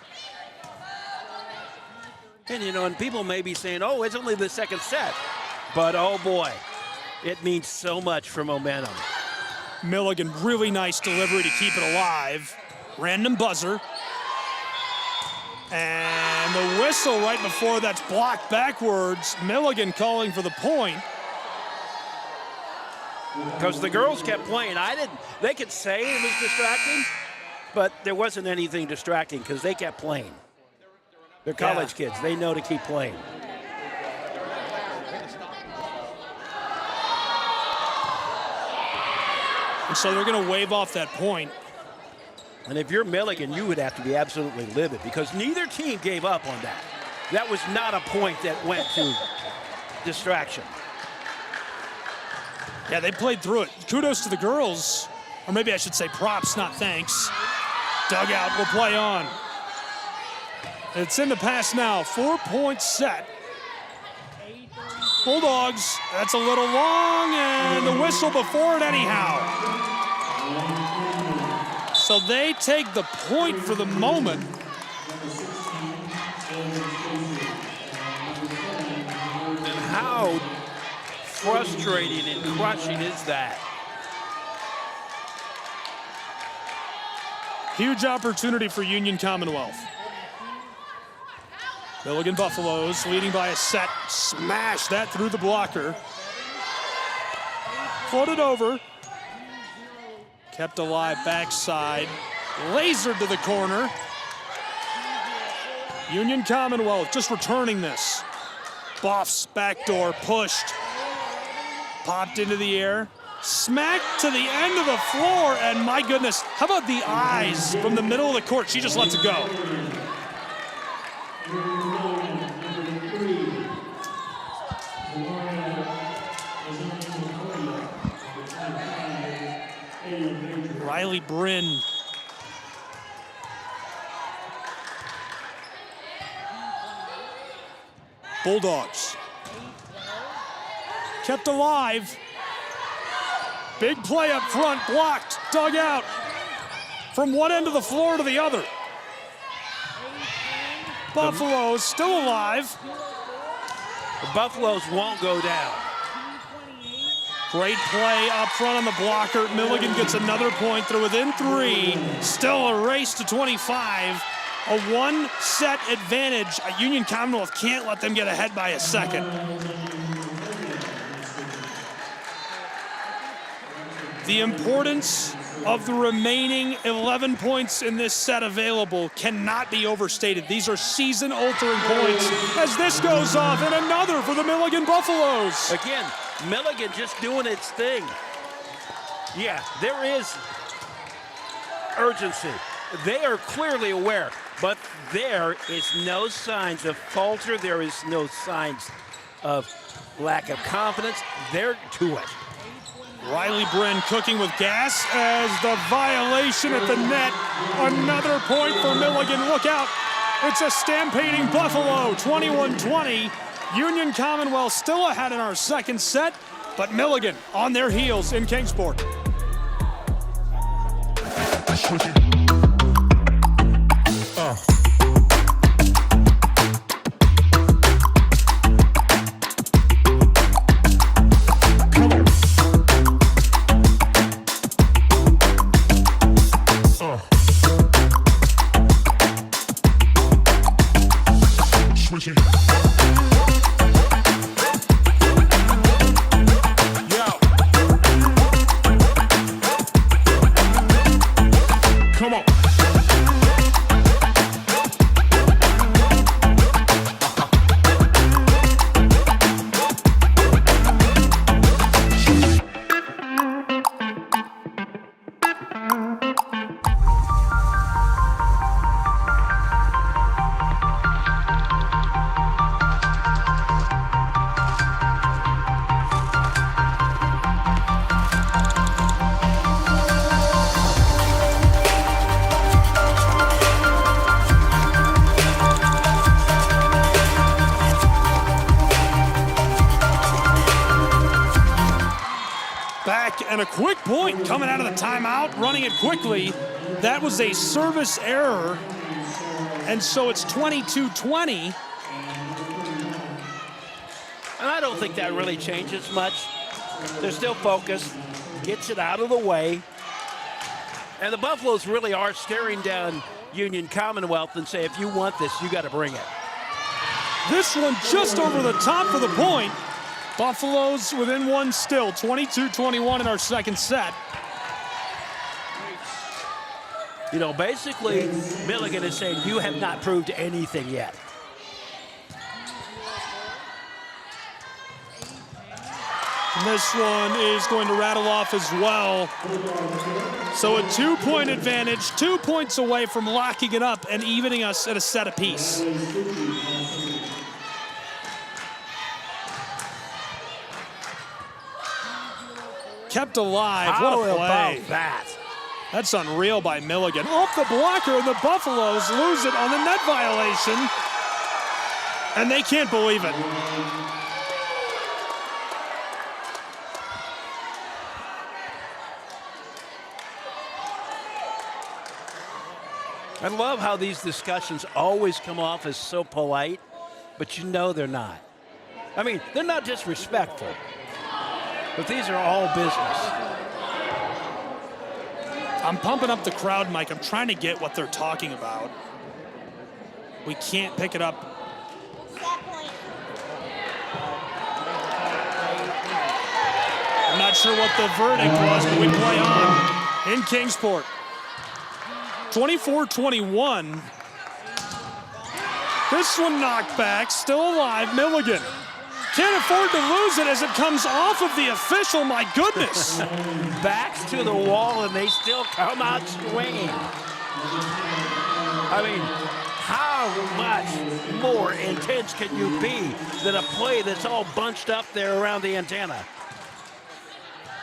And you know, and people may be saying, oh, it's only the second set. But oh boy, it means so much for momentum. Milligan, really nice delivery to keep it alive. Random buzzer. And the whistle right before that's blocked backwards. Milligan calling for the point. Because the girls kept playing. They could say it was distracting, but there wasn't anything distracting because they kept playing. They're college kids. They know to keep playing. And so they're going to wave off that point. And if you're Milligan, you would have to be absolutely livid because neither team gave up on that. That was not a point that went to distraction. Yeah, they played through it. Kudos to the girls, or maybe I should say props, not thanks. Dugout will play on. It's in the pass now, 4-point set. Bulldogs, that's a little long, and the whistle before it anyhow. So they take the point for the moment. And how frustrating and crushing is that? Huge opportunity for Union Commonwealth. Milligan Buffaloes leading by a set. Smash that through the blocker. Floated over. Kept alive backside. Lasered to the corner. Union Commonwealth just returning this. Buffs, backdoor, pushed. Popped into the air. Smacked to the end of the floor, and my goodness, how about the eyes from the middle of the court? She just lets it go. Riley Bryn. Bulldogs. Kept alive. Big play up front, blocked, dug out. From one end of the floor to the other. Buffaloes still alive. The Buffaloes won't go down. Great play up front on the blocker. Milligan gets another point. They're within 3. Still a race to 25. a one-set advantage. Union Commonwealth can't let them get ahead by a second. The importance of the remaining 11 points in this set available cannot be overstated. These are season-altering points as this goes off, and another for the Milligan Buffaloes. Again, Milligan just doing its thing. Yeah, there is urgency. They are clearly aware, but there is no signs of falter. There is no signs of lack of confidence. They're to it. Riley Bryn cooking with gas as the violation at the net. Another point for Milligan. Look out. It's a stampeding Buffalo, 21-20. Union Commonwealth still ahead in our second set, but Milligan on their heels in Kingsport. And a quick point coming out of the timeout, running it quickly. That was a service error, and so it's 22-20. And I don't think that really changes much. They're still focused, gets it out of the way. And the Buffaloes really are staring down Union Commonwealth and say, if you want this, you got to bring it. This one just over the top for the point. Buffaloes within one still, 22-21 in our second set. You know, basically, Milligan is saying, you have not proved anything yet. And this one is going to rattle off as well. So a 2-point advantage, 2 points away from locking it up and evening us at a set apiece. Kept alive. How what a play. about that? That's unreal by Milligan. Off the blocker, and the Buffaloes lose it on the net violation. And they can't believe it. I love how these discussions always come off as so polite, but you know they're not. I mean, they're not disrespectful, but these are all business. I'm pumping up the crowd, Mike. I'm trying to get what they're talking about. We can't pick it up. I'm not sure what the verdict was, but we play on in Kingsport. 24-21. This one knocked back, still alive, Milligan. Can't afford to lose it as it comes off of the official, my goodness. Backs to the wall and they still come out swinging. I mean, how much more intense can you be than a play that's all bunched up there around the antenna?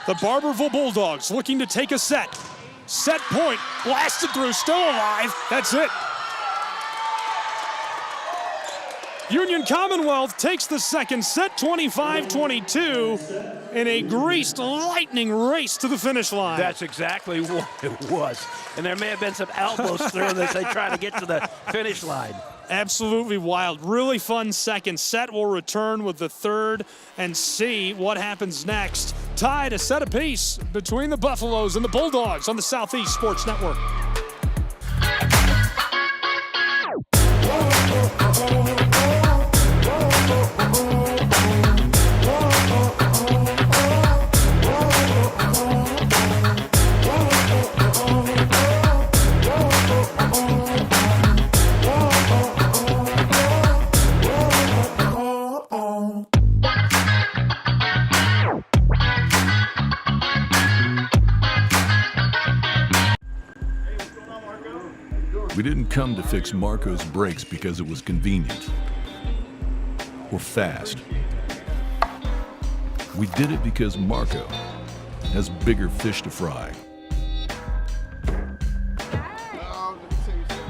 The Barberville Bulldogs looking to take a set. Set point, blasted through, still alive. That's it. Union Commonwealth takes the second set, 25-22, in a greased lightning race to the finish line. That's exactly what it was. And there may have been some elbows thrown as they try to get to the finish line. Absolutely wild. Really fun second set. We'll return with the third and see what happens next. Tied a set apiece between the Buffaloes and the Bulldogs on the Southeast Sports Network. We didn't come to fix Marco's brakes because it was convenient or fast. We did it because Marco has bigger fish to fry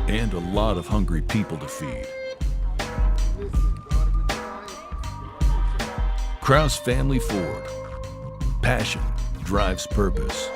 and a lot of hungry people to feed. Kraus Family Ford. Passion drives purpose.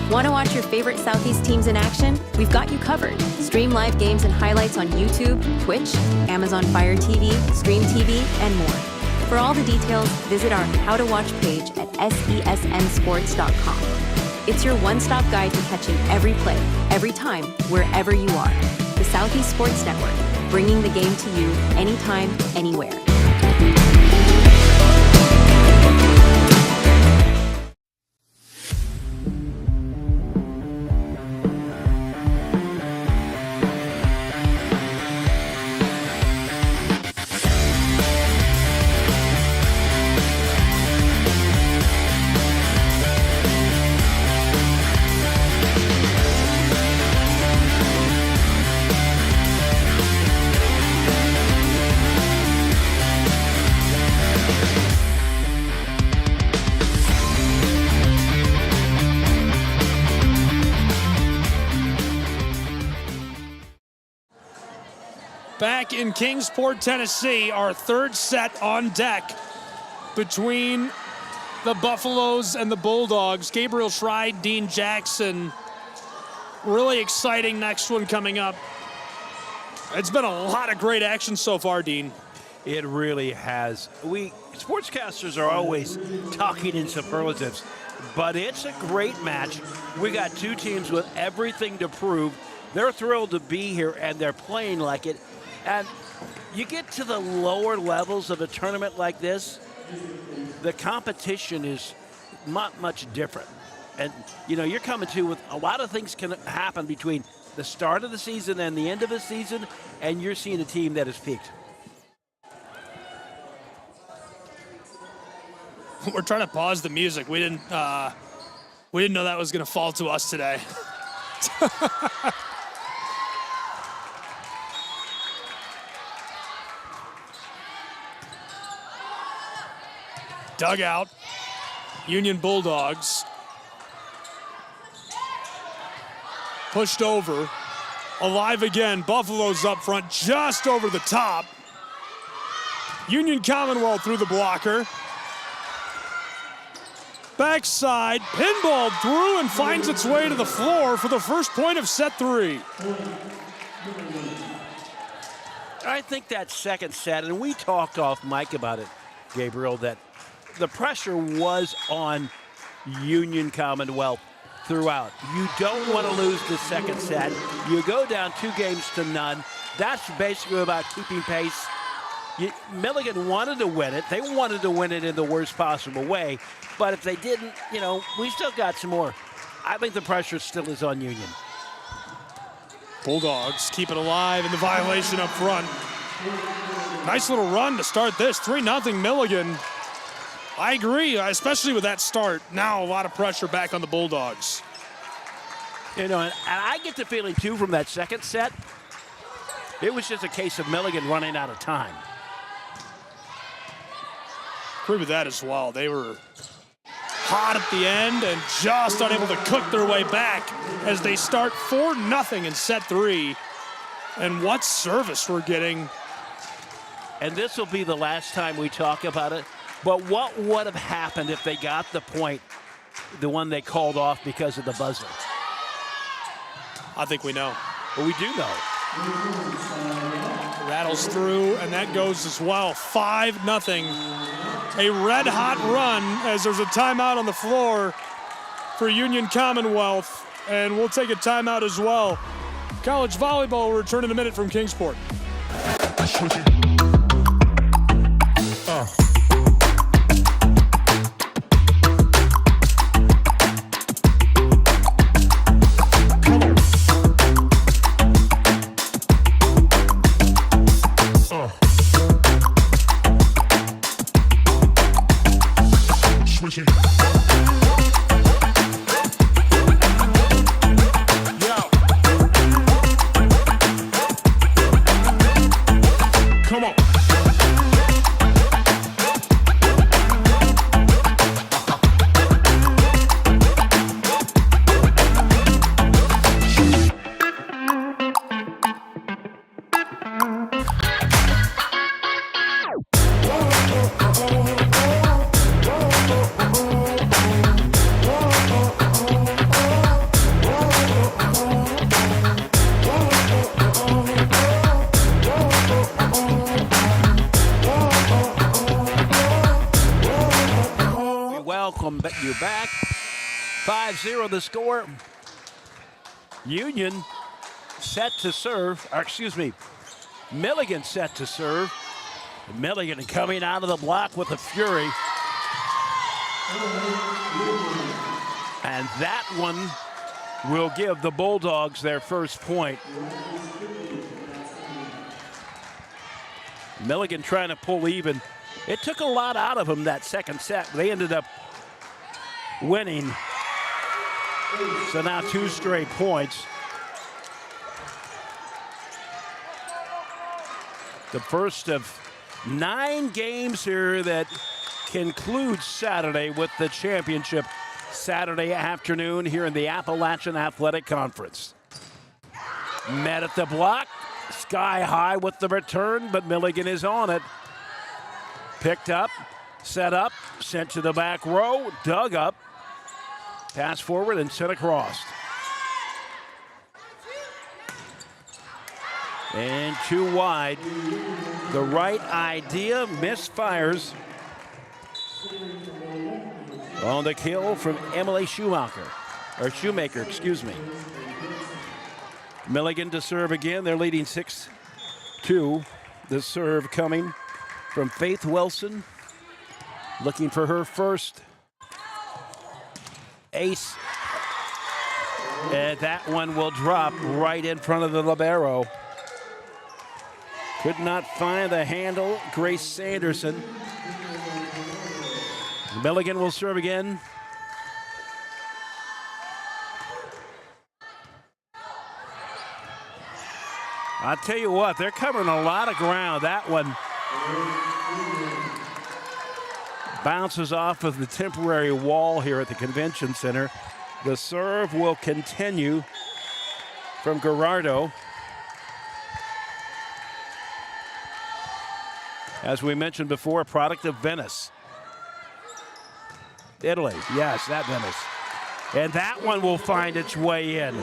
Want to watch your favorite Southeast teams in action? We've got you covered. Stream live games and highlights on YouTube, Twitch, Amazon Fire TV, Stream TV, and more. For all the details, visit our How to Watch page at sesnsports.com. It's your one-stop guide to catching every play, every time, wherever you are. The Southeast Sports Network, bringing the game to you anytime, anywhere. Back in Kingsport, Tennessee, our third set on deck between the Buffaloes and the Bulldogs. Gabriel Schride, Dean Jackson. Really exciting next one coming up. It's been a lot of great action so far, Dean. It really has. We sportscasters are always talking in superlatives, but it's a great match. We got two teams with everything to prove. They're thrilled to be here, and they're playing like it. And you get to the lower levels of a tournament like this, the competition is not much different. And, you know, you're coming to with a lot of things can happen between the start of the season and the end of the season, and you're seeing a team that has peaked. We're trying to pause the music. We didn't know that was going to fall to us today. Dugout, Union Bulldogs. Pushed over. Alive again. Buffalo's up front, just over the top. Union Commonwealth through the blocker. Backside, pinball through and finds its way to the floor for the first point of set three. I think that second set, and we talked off mic about it, Gabriel, that the pressure was on Union Commonwealth throughout. You don't want to lose the second set. You go down 2-0. That's basically about keeping pace. Milligan wanted to win it. They wanted to win it in the worst possible way. But if they didn't, you know, we still got some more. I think the pressure still is on Union. Bulldogs keep it alive in the violation up front. Nice little run to start this. 3-0 Milligan. I agree, especially with that start. Now a lot of pressure back on the Bulldogs. You know, and I get the feeling, too, from that second set, it was just a case of Milligan running out of time. Agree with that as well. They were hot at the end and just unable to cook their way back as they start 4-0 in set 3. And what service we're getting. And this will be the last time we talk about it, but what would have happened if they got the point, the one they called off because of the buzzer? I think we know. Well, we do know. Rattles through, and that goes as well. 5-0. A red-hot run as there's a timeout on the floor for Union Commonwealth, and we'll take a timeout as well. College volleyball will return in a minute from Kingsport. Welcome you back. 5-0 the score. Union set to serve, or excuse me, Milligan set to serve. Milligan coming out of the block with a fury. And that one will give the Bulldogs their first point. Milligan trying to pull even. It took a lot out of them that second set. They ended up winning. So now 2 straight points. The first of 9 games here that concludes Saturday with the championship Saturday afternoon here in the Appalachian Athletic Conference. Met at the block, sky high with the return, but Milligan is on it. Picked up, set up, sent to the back row, dug up, pass forward and sent across. And 2 wide. The right idea, misfires. On the kill from Emily Shoemaker, excuse me. Milligan to serve again. They're leading 6-2. The serve coming from Faith Wilson, looking for her first ace. And that one will drop right in front of the libero. Could not find the handle, Grace Sanderson. Milligan will serve again. I'll tell you what, they're covering a lot of ground. That one bounces off of the temporary wall here at the Convention Center. The serve will continue from Gerardo. As we mentioned before, a product of Venice. Italy, yes, that Venice. And that one will find its way in.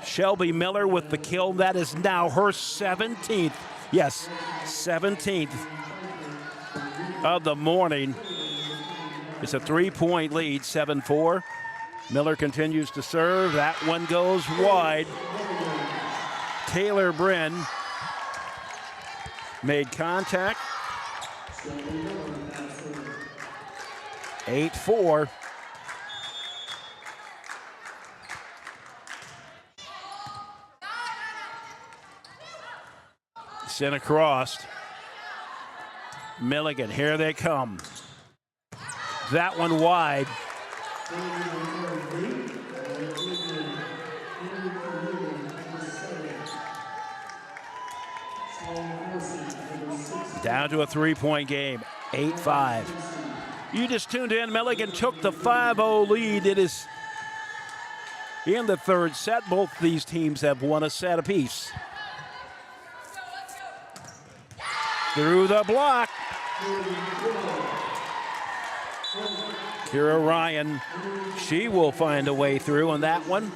Shelby Miller with the kill. That is now her 17th. Yes, 17th of the morning. It's a 3-point lead, 7-4. Miller continues to serve. That one goes wide. Taylor Bryn made contact. 8-4. Sent across. Milligan, here they come. That one wide. Down to a 3-point game. 8-5. You just tuned in. Milligan took the 5-0 lead. It is in the third set. Both these teams have won a set apiece. Through the block. Kira Ryan, she will find a way through on that one.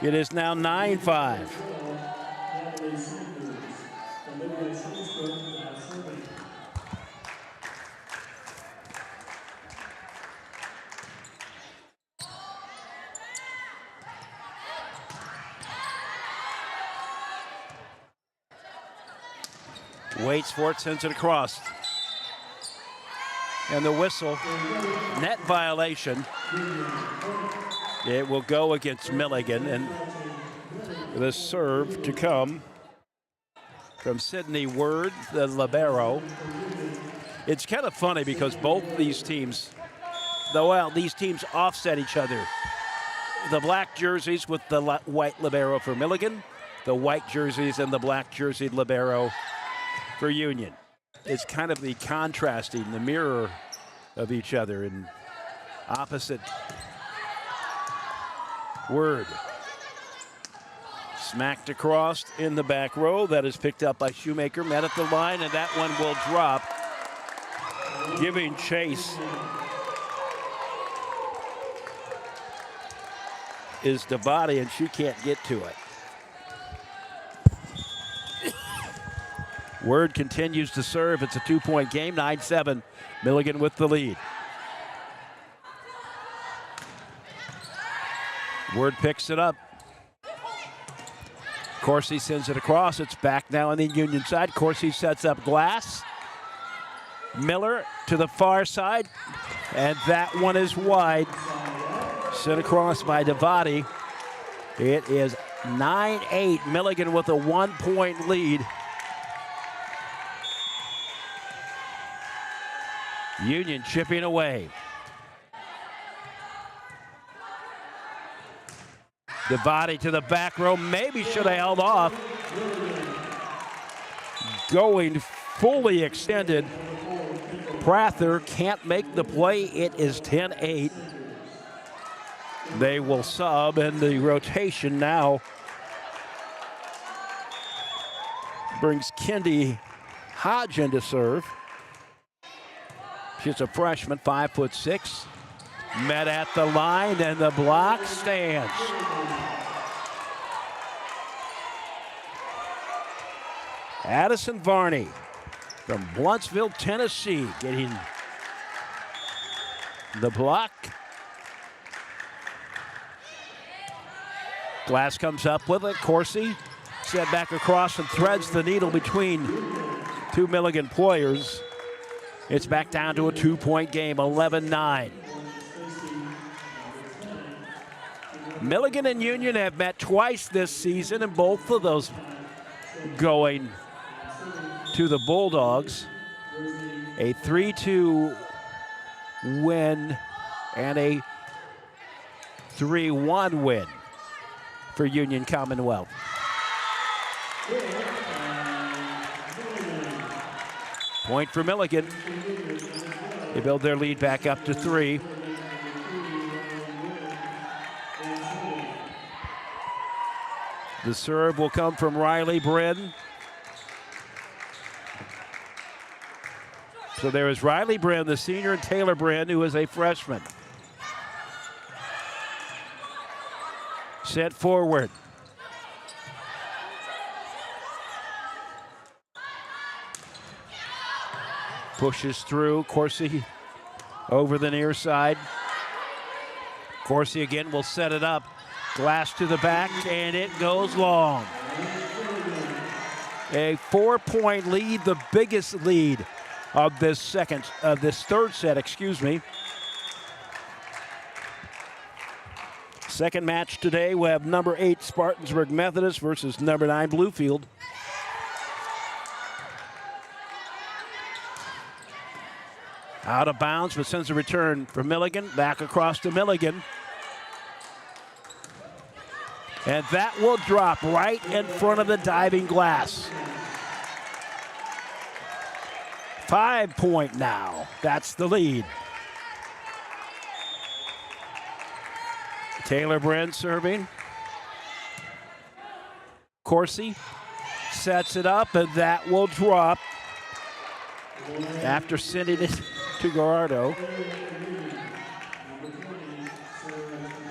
It is now 9-5. Waits for it, sends it across. And the whistle, net violation. It will go against Milligan, and the serve to come from Sydney Word, the libero. It's kind of funny because both these teams, these teams offset each other. The black jerseys with the white libero for Milligan, the white jerseys and the black jersey libero for Union. It's kind of the contrasting, the mirror of each other in opposite Word. Smacked across in the back row. That is picked up by Shoemaker. Met at the line, and that one will drop. Giving chase is Devati, and she can't get to it. Word continues to serve. It's a 2-point game, 9-7. Milligan with the lead. Word picks it up. Corsi sends it across. It's back now on the Union side. Corsi sets up Glass. Miller to the far side. And that one is wide. Sent across by Devati. It is 9-8. Milligan with a 1-point lead. Union chipping away. Devati to the back row. Maybe should have held off. Going fully extended. Prather can't make the play. It is 10-8. They will sub, and the rotation now brings Kendi Hodge in to serve. She's a freshman, 5'6". Met at the line, and the block stands. Addison Varney from Bluntsville, Tennessee, getting the block. Glass comes up with it. Corsi set back across and threads the needle between two Milligan players. It's back down to a 2-point game, 11-9. Milligan and Union have met twice this season, and both of those going to the Bulldogs. A 3-2 win and a 3-1 win for Union Commonwealth. Point for Milligan. They build their lead back up to 3. The serve will come from Riley Brin. So there is Riley Brin, the senior, and Taylor Brin, who is a freshman. Set forward. Pushes through. Corsi over the near side. Corsi again will set it up. Glass to the back, and it goes long. A 4-point lead, the biggest lead of this third set, excuse me. Second match today, we have number 8 Spartansburg Methodist versus number 9 Bluefield. Out of bounds, but sends a return for Milligan. Back across to Milligan. And that will drop right in front of the diving Glass. 5-point now. That's the lead. Taylor Bryn serving. Corsi sets it up, and that will drop after sending it to Gerardo.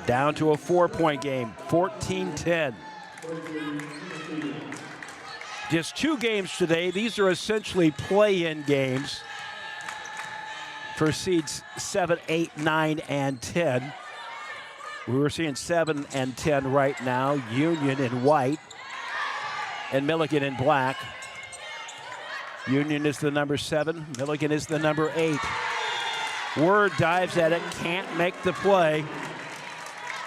Down to a 4-point game, 14-10. Just 2 games today. These are essentially play-in games for seeds 7, 8, 9, and 10. We were seeing 7 and 10 right now. Union in white and Milligan in black. Union is the number 7. Milligan is the number 8. Word dives at it, can't make the play.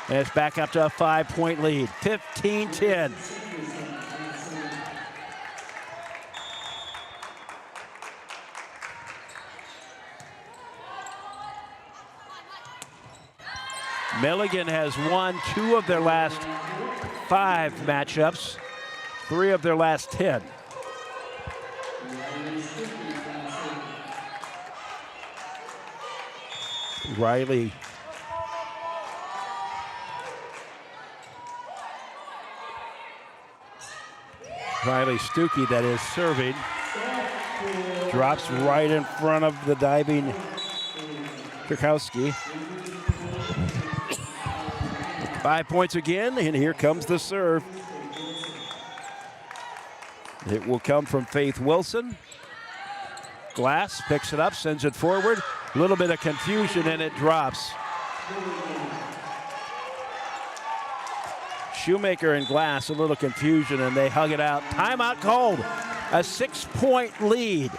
And it's back up to a 5-point lead, 15-10. Milligan has won 2 of their last 5 matchups, 3 of their last 10. Riley Stuckey, that is, serving. Drops right in front of the diving Krakowski. 5 points again, and here comes the serve. It will come from Faith Wilson. Glass picks it up, sends it forward. A little bit of confusion, and it drops. Shoemaker and Glass, a little confusion, and they hug it out. Timeout called. A 6-point lead.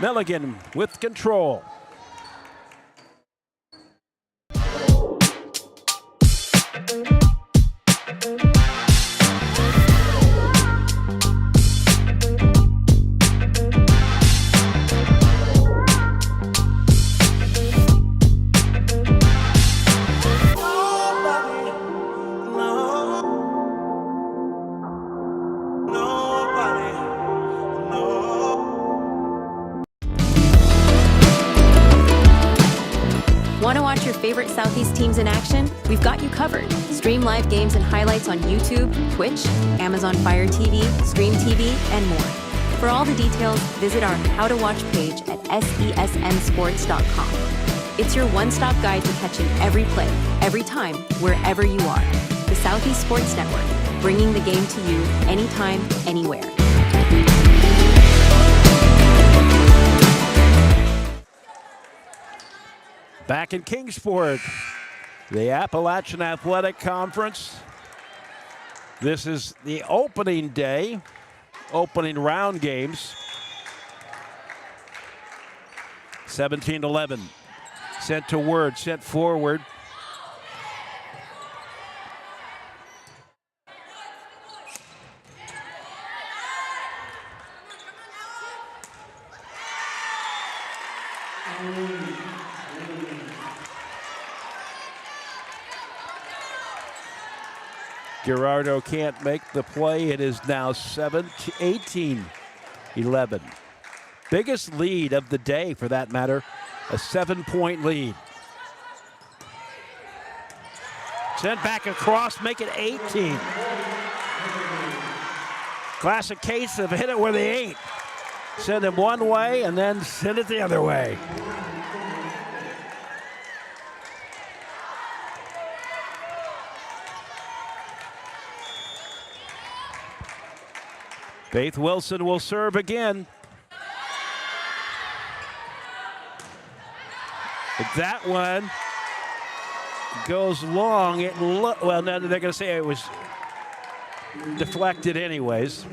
Milligan with control. Want to watch your favorite Southeast teams in action? We've got you covered. Stream live games and highlights on YouTube, Twitch, Amazon Fire TV, Stream TV, and more. For all the details, visit our How to Watch page at sesnsports.com. It's your one-stop guide to catching every play, every time, wherever you are. The Southeast Sports Network, bringing the game to you anytime, anywhere. Back in Kingsport, the Appalachian Athletic Conference. This is the opening day, opening round games. 17-11. Sent to Word, sent forward. Gerardo can't make the play. It is now 18-11. Biggest lead of the day, for that matter. A 7-point lead. Sent back across, make it 18. Classic case of hit it where they ain't. Send him one way and then send it the other way. Faith Wilson will serve again. But that one goes long. Well, no, they're going to say it was deflected anyways.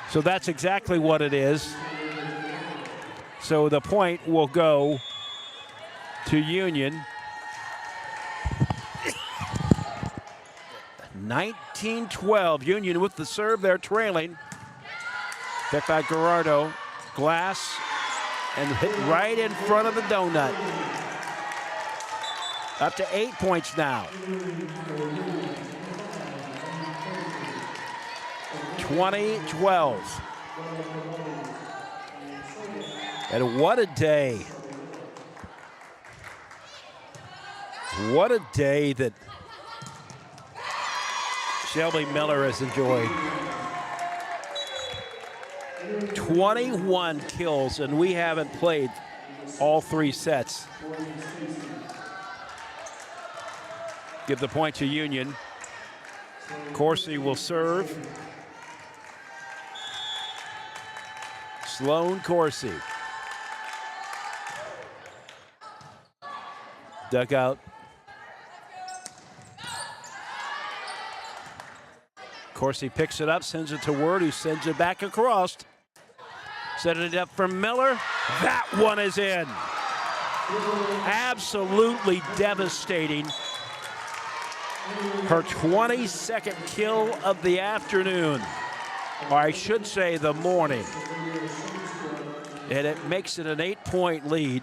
So that's exactly what it is. So the point will go to Union. 19-12, Union with the serve, they're trailing. Picked by Gerardo, Glass, and hit right in front of the donut. Up to 8 points now. 20-12. And what a day. What a day that Shelby Miller has enjoyed. 21 kills, and we haven't played all 3 sets. Give the point to Union. Corsi will serve. Sloan Corsi. Dugout. Corsi picks it up, sends it to Word, who sends it back across. Setting it up for Miller. That one is in. Absolutely devastating. Her 22nd kill of the afternoon, or I should say the morning. And it makes it an 8-point lead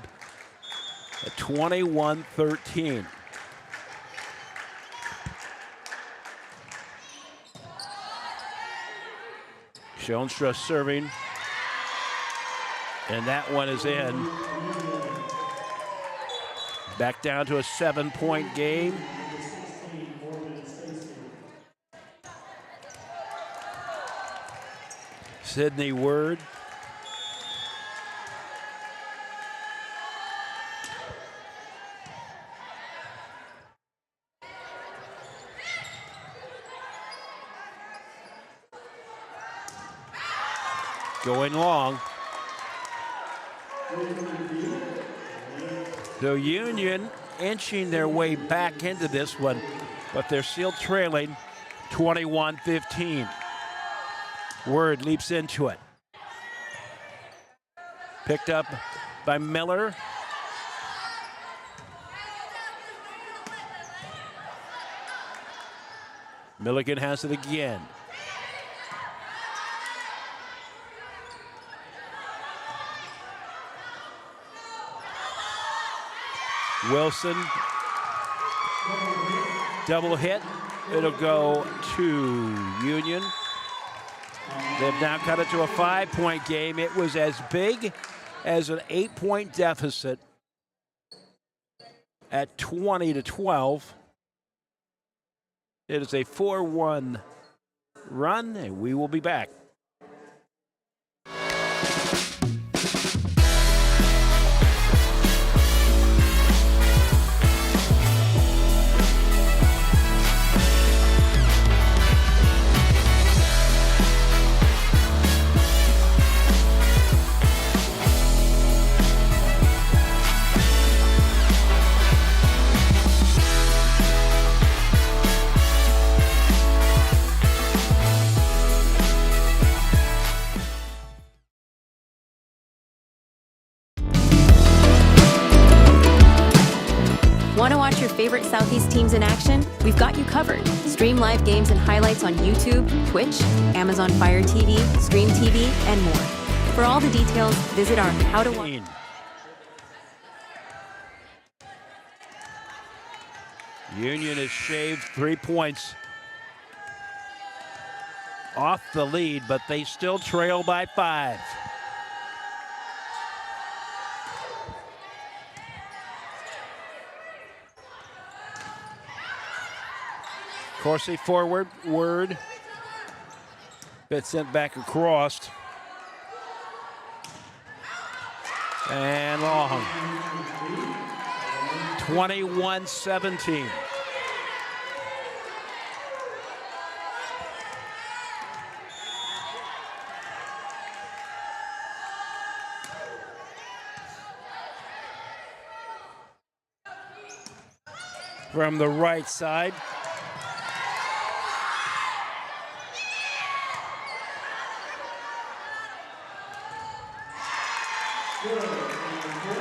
at 21-13. Schoenstra serving, and that one is in. Back down to a 7-point game. Sydney Word. Going long. So Union inching their way back into this one, but they're still trailing 21-15. Word leaps into it. Picked up by Miller. Milligan has it again. Wilson, double hit. It'll go to Union. They've now cut it to a 5-point game. It was as big as an 8-point deficit at 20-12. It is a 4-1 run, and we will be back. Want to watch your favorite Southeast teams in action? We've got you covered. Stream live games and highlights on YouTube, Twitch, Amazon Fire TV, Stream TV, and more. For all the details, visit our How to Watch. Union has shaved 3 points off the lead, but they still trail by 5. Corsi forward, Word. Bit sent back across. And long. 21-17. From the right side.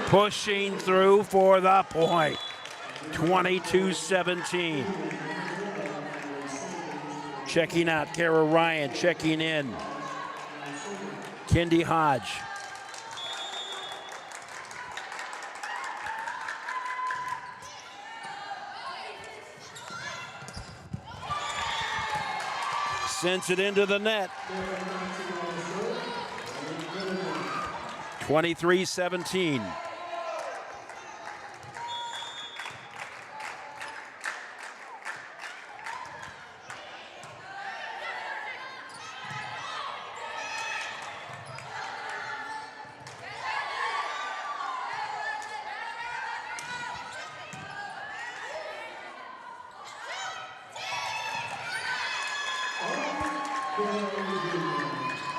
Pushing through for the point. 22-17. Checking out, Kara Ryan checking in. Kendi Hodge. Sends it into the net. 23-17.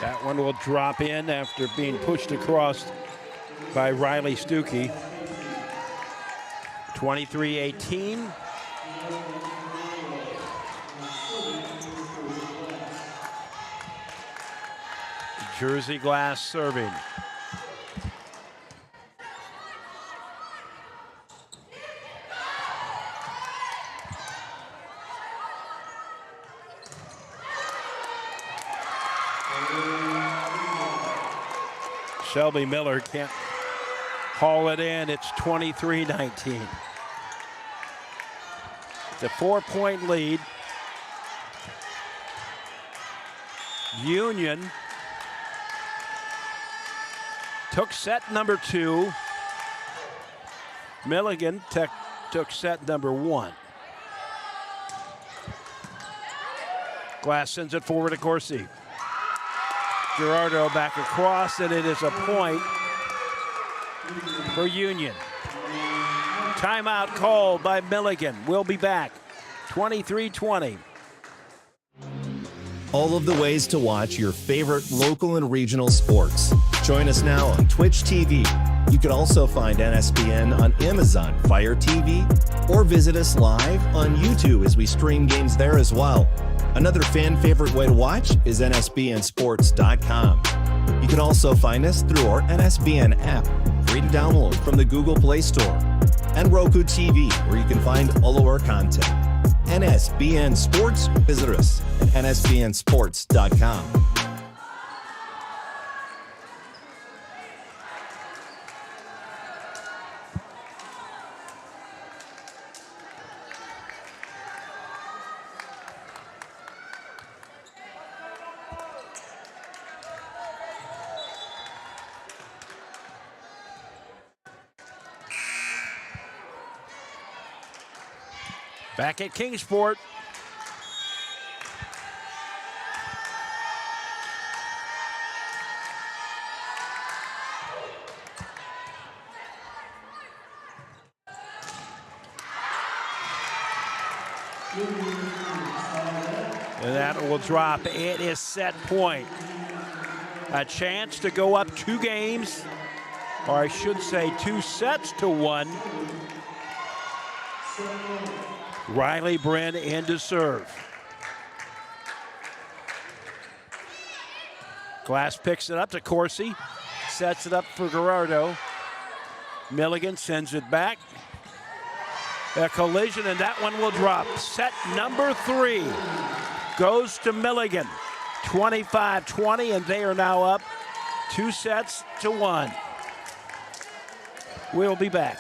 That one will drop in after being pushed across by Riley Stuckey. 23-18. Jersey Glass serving. Shelby Miller can't haul it in. It's 23-19. It's a 4-point lead. Union took set number 2. Milligan took set number 1. Glass sends it forward to Corsi. Gerardo back across, and it is a point for Union. Timeout called by Milligan. We'll be back. 23-20. All of the ways to watch your favorite local and regional sports. Join us now on Twitch TV. You can also find NSBN on Amazon Fire TV, or visit us live on YouTube as we stream games there as well. Another fan favorite way to watch is NSBNsports.com. You can also find us through our NSBN app, free to download from the Google Play Store, and Roku TV, where you can find all of our content. NSBN Sports, visit us at NSBNsports.com. Back at Kingsport. And that will drop. It is set point. A chance to go up 2 games, or I should say 2 sets to 1. Riley Brin in to serve. Glass picks it up to Corsi. Sets it up for Gerardo. Milligan sends it back. A collision, and that one will drop. Set number 3 goes to Milligan. 25-20, and they are now up 2 sets to 1. We'll be back.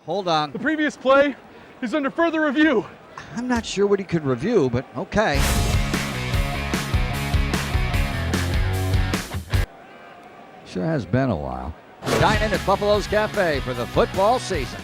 Hold on. The previous play is under further review. I'm not sure what he could review, but okay. Sure has been a while. Dine in at Buffalo's Cafe for the football season.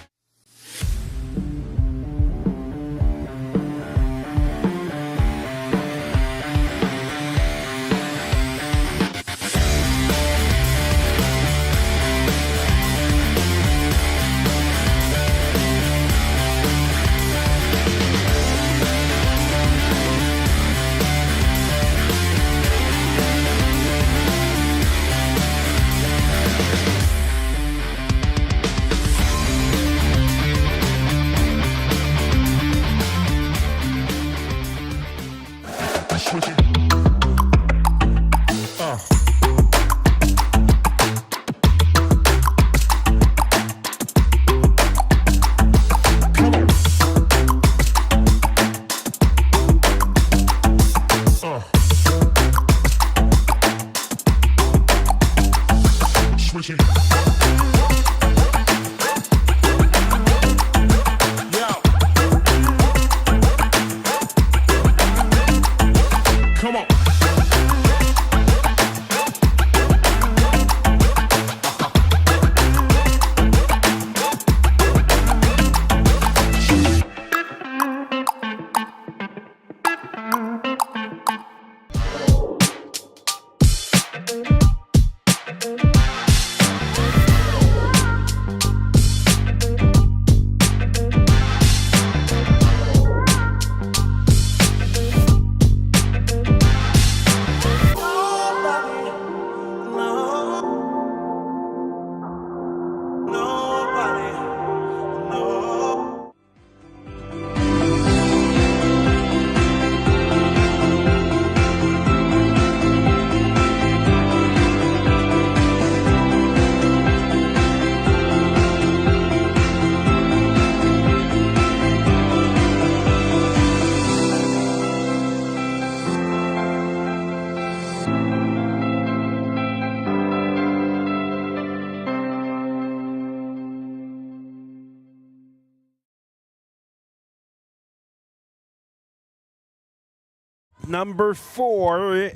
number 4,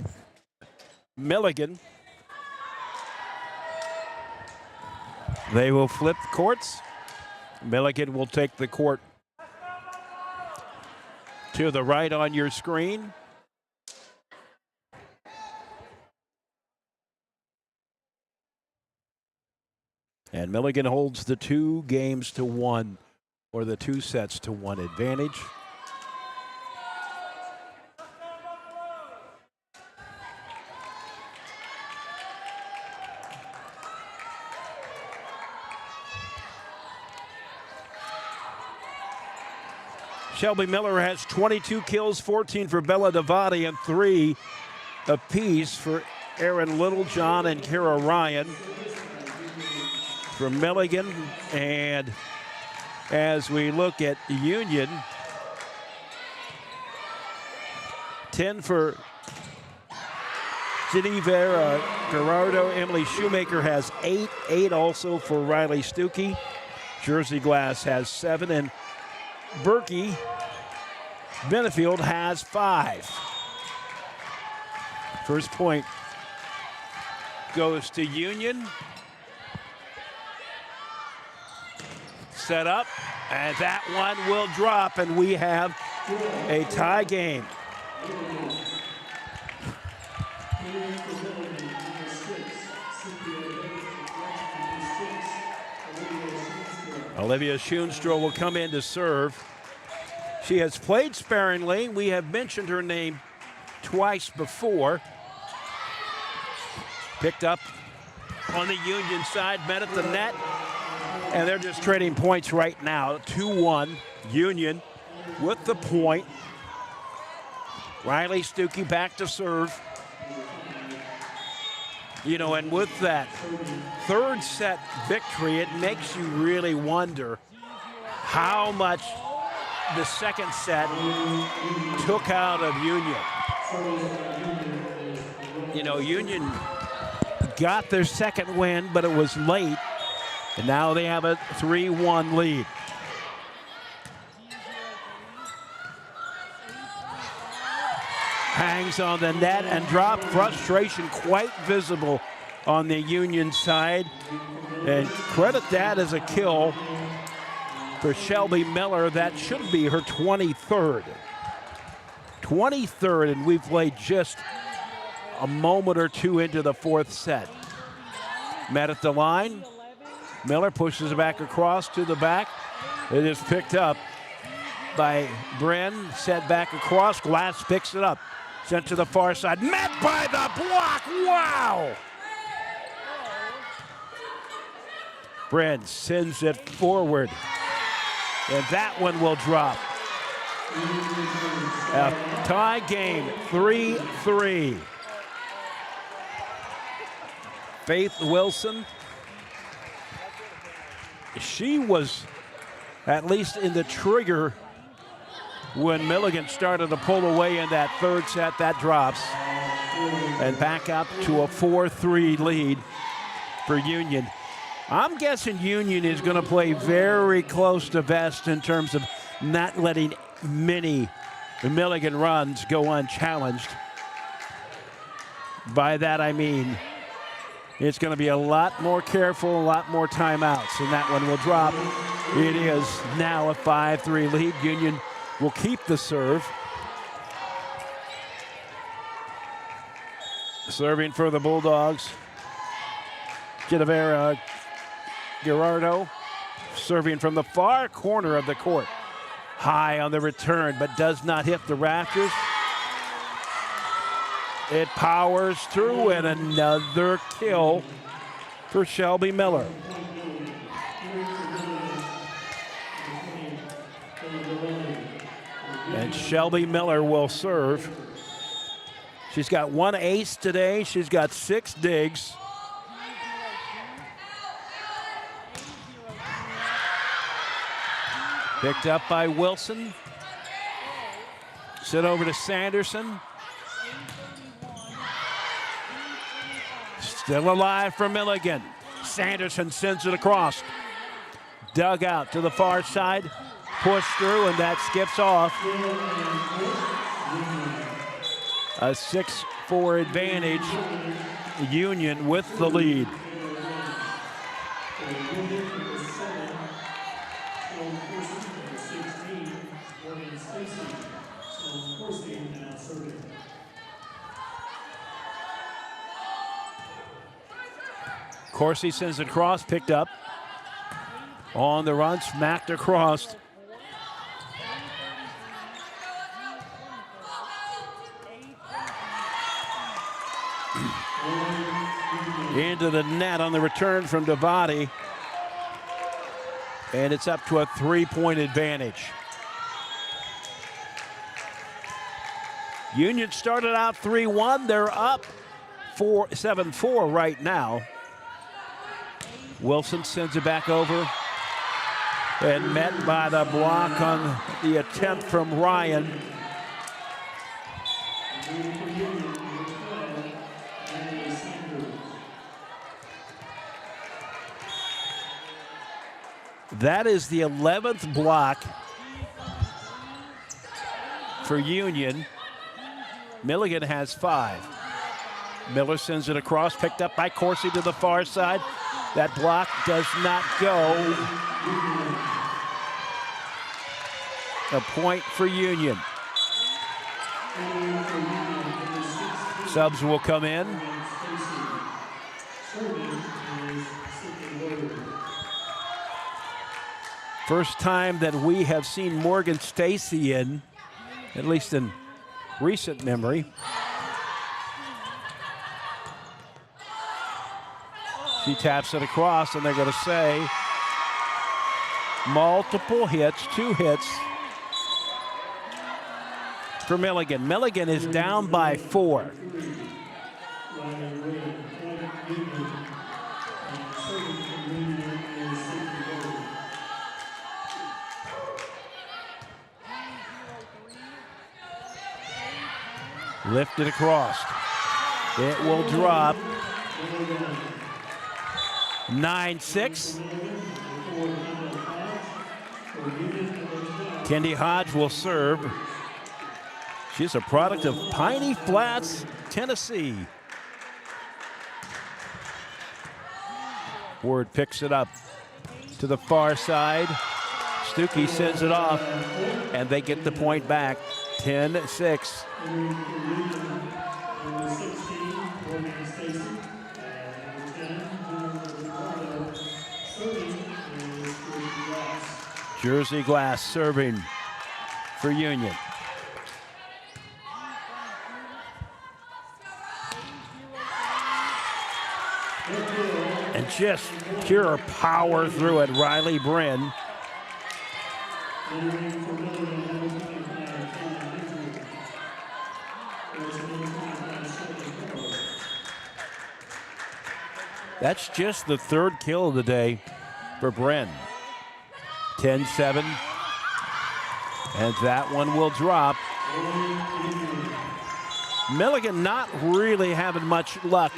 Milligan. They will flip courts. Milligan will take the court to the right on your screen. And Milligan holds the 2 games to 1, or the 2 sets to 1 advantage. Shelby Miller has 22 kills, 14 for Bella Devati, and 3 apiece for Aaron Littlejohn and Kara Ryan for Milligan. And as we look at Union, 10 for Geneva Gerardo. Emily Shoemaker has 8. 8 also for Riley Stuckey. Jersey Glass has 7. And Berkey Benefield has 5. First point goes to Union. Set up, and that one will drop, and we have a tie game. Olivia Schoenstroh will come in to serve. She has played sparingly. We have mentioned her name twice before. Picked up on the Union side, met at the net, and they're just trading points right now. 2-1, Union with the point. Riley Stuckey back to serve. You know, and with that third set victory, it makes you really wonder how much the second set took out of Union. You know, Union got their second win, but it was late, and now they have a 3-1 lead. Hangs on the net and dropped. Frustration quite visible on the Union side. And credit that as a kill for Shelby Miller. That should be her 23rd. 23rd, and we've played just a moment or two into the fourth set. Met at the line. Miller pushes it back across to the back. It is picked up by Bren. Set back across. Glass picks it up. Sent to the far side. Met by the block. Wow! Bren sends it forward. And that one will drop. A tie game, 3-3. Faith Wilson. She was at least in the trigger when Milligan started to pull away in that third set. That drops. And back up to a 4-3 lead for Union. I'm guessing Union is going to play very close to best in terms of not letting many Milligan runs go unchallenged. By that I mean it's going to be a lot more careful, a lot more timeouts, and that one will drop. It is now a 5-3 lead. Union will keep the serve. Serving for the Bulldogs, Genevera Gerardo, serving from the far corner of the court. High on the return, but does not hit the rafters. It powers through, and another kill for Shelby Miller. And Shelby Miller will serve. She's got 1 ace today. She's got 6 digs. Picked up by Wilson. Sent over to Sanderson. Still alive for Milligan. Sanderson sends it across. Dug out to the far side. Pushed through, and that skips off. A 6-4 advantage. Union with the lead. Corsi sends it across, picked up. On the run, smacked across. Into the net on the return from Devati. And it's up to a 3-point advantage. Union started out 3-1. They're up 7-4 right now. Wilson sends it back over. And met by the block on the attempt from Ryan. That is the 11th block for Union. Milligan has 5. Miller sends it across, picked up by Corsi to the far side. That block does not go. A point for Union. Subs will come in. First time that we have seen Morgan Stacy in, at least in recent memory. She taps it across, and they're going to say multiple hits, 2 hits for Milligan. Milligan is down by 4. Lifted across. It will drop. 9-6. Kendi Hodge will serve. She's a product of Piney Flats, Tennessee. Ward picks it up to the far side. Stuckey sends it off, and they get the point back. 10-6. Jersey Glass serving for Union. And just pure power through it, Riley Bryn. That's just the 3rd kill of the day for Bryn. 10-7. And that one will drop. Milligan not really having much luck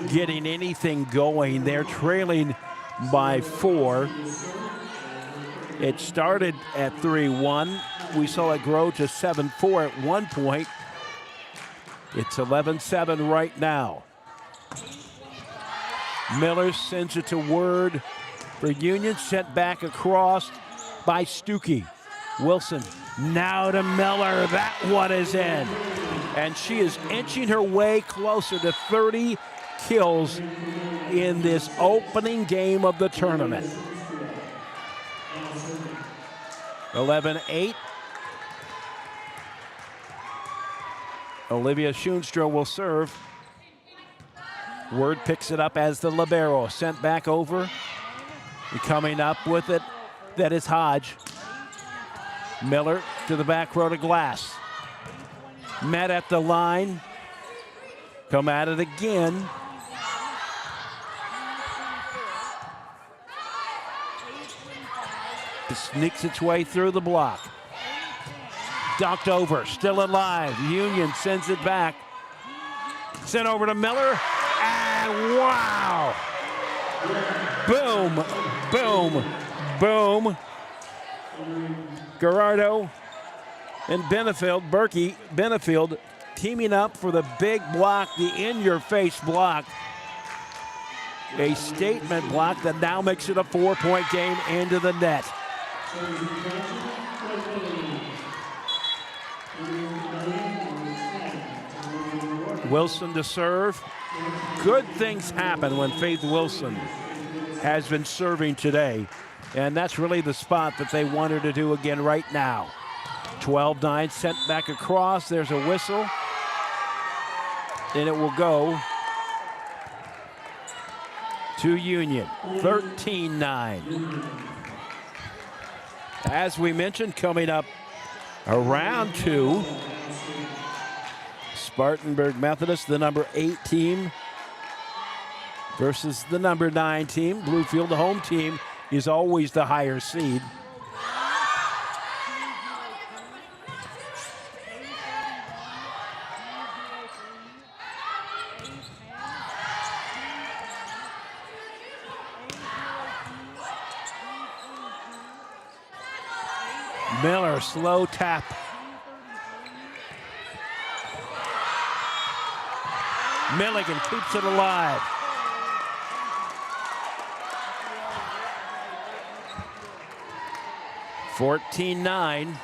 getting anything going. They're trailing by 4. It started at 3-1. We saw it grow to 7-4 at one point. It's 11-7 right now. Miller sends it to Word for Union, sent back across by Stuckey. Wilson now to Miller. That one is in. And she is inching her way closer to 30 kills in this opening game of the tournament. 11-8. Olivia Schoenstra will serve. Word picks it up as the libero. Sent back over. Coming up with it, that is Hodge. Miller to the back row to Glass. Met at the line. Come at it again. It sneaks its way through the block. Dunked over, still alive. Union sends it back. Sent over to Miller. And wow! Boom, boom, boom. Gerardo and Benefield teaming up for the big block, the in-your-face block. A statement block that now makes it a 4-point game into the net. Wilson to serve. Good things happen when Faith Wilson has been serving today. And that's really the spot that they want her to do again right now. 12-9 sent back across. There's a whistle. And it will go to Union. 13-9. As we mentioned, coming up around 2, Spartanburg Methodist, the number 8 team, versus the number 9 team. Bluefield, the home team, is always the higher seed. Miller, slow tap. Milligan keeps it alive. $14-9.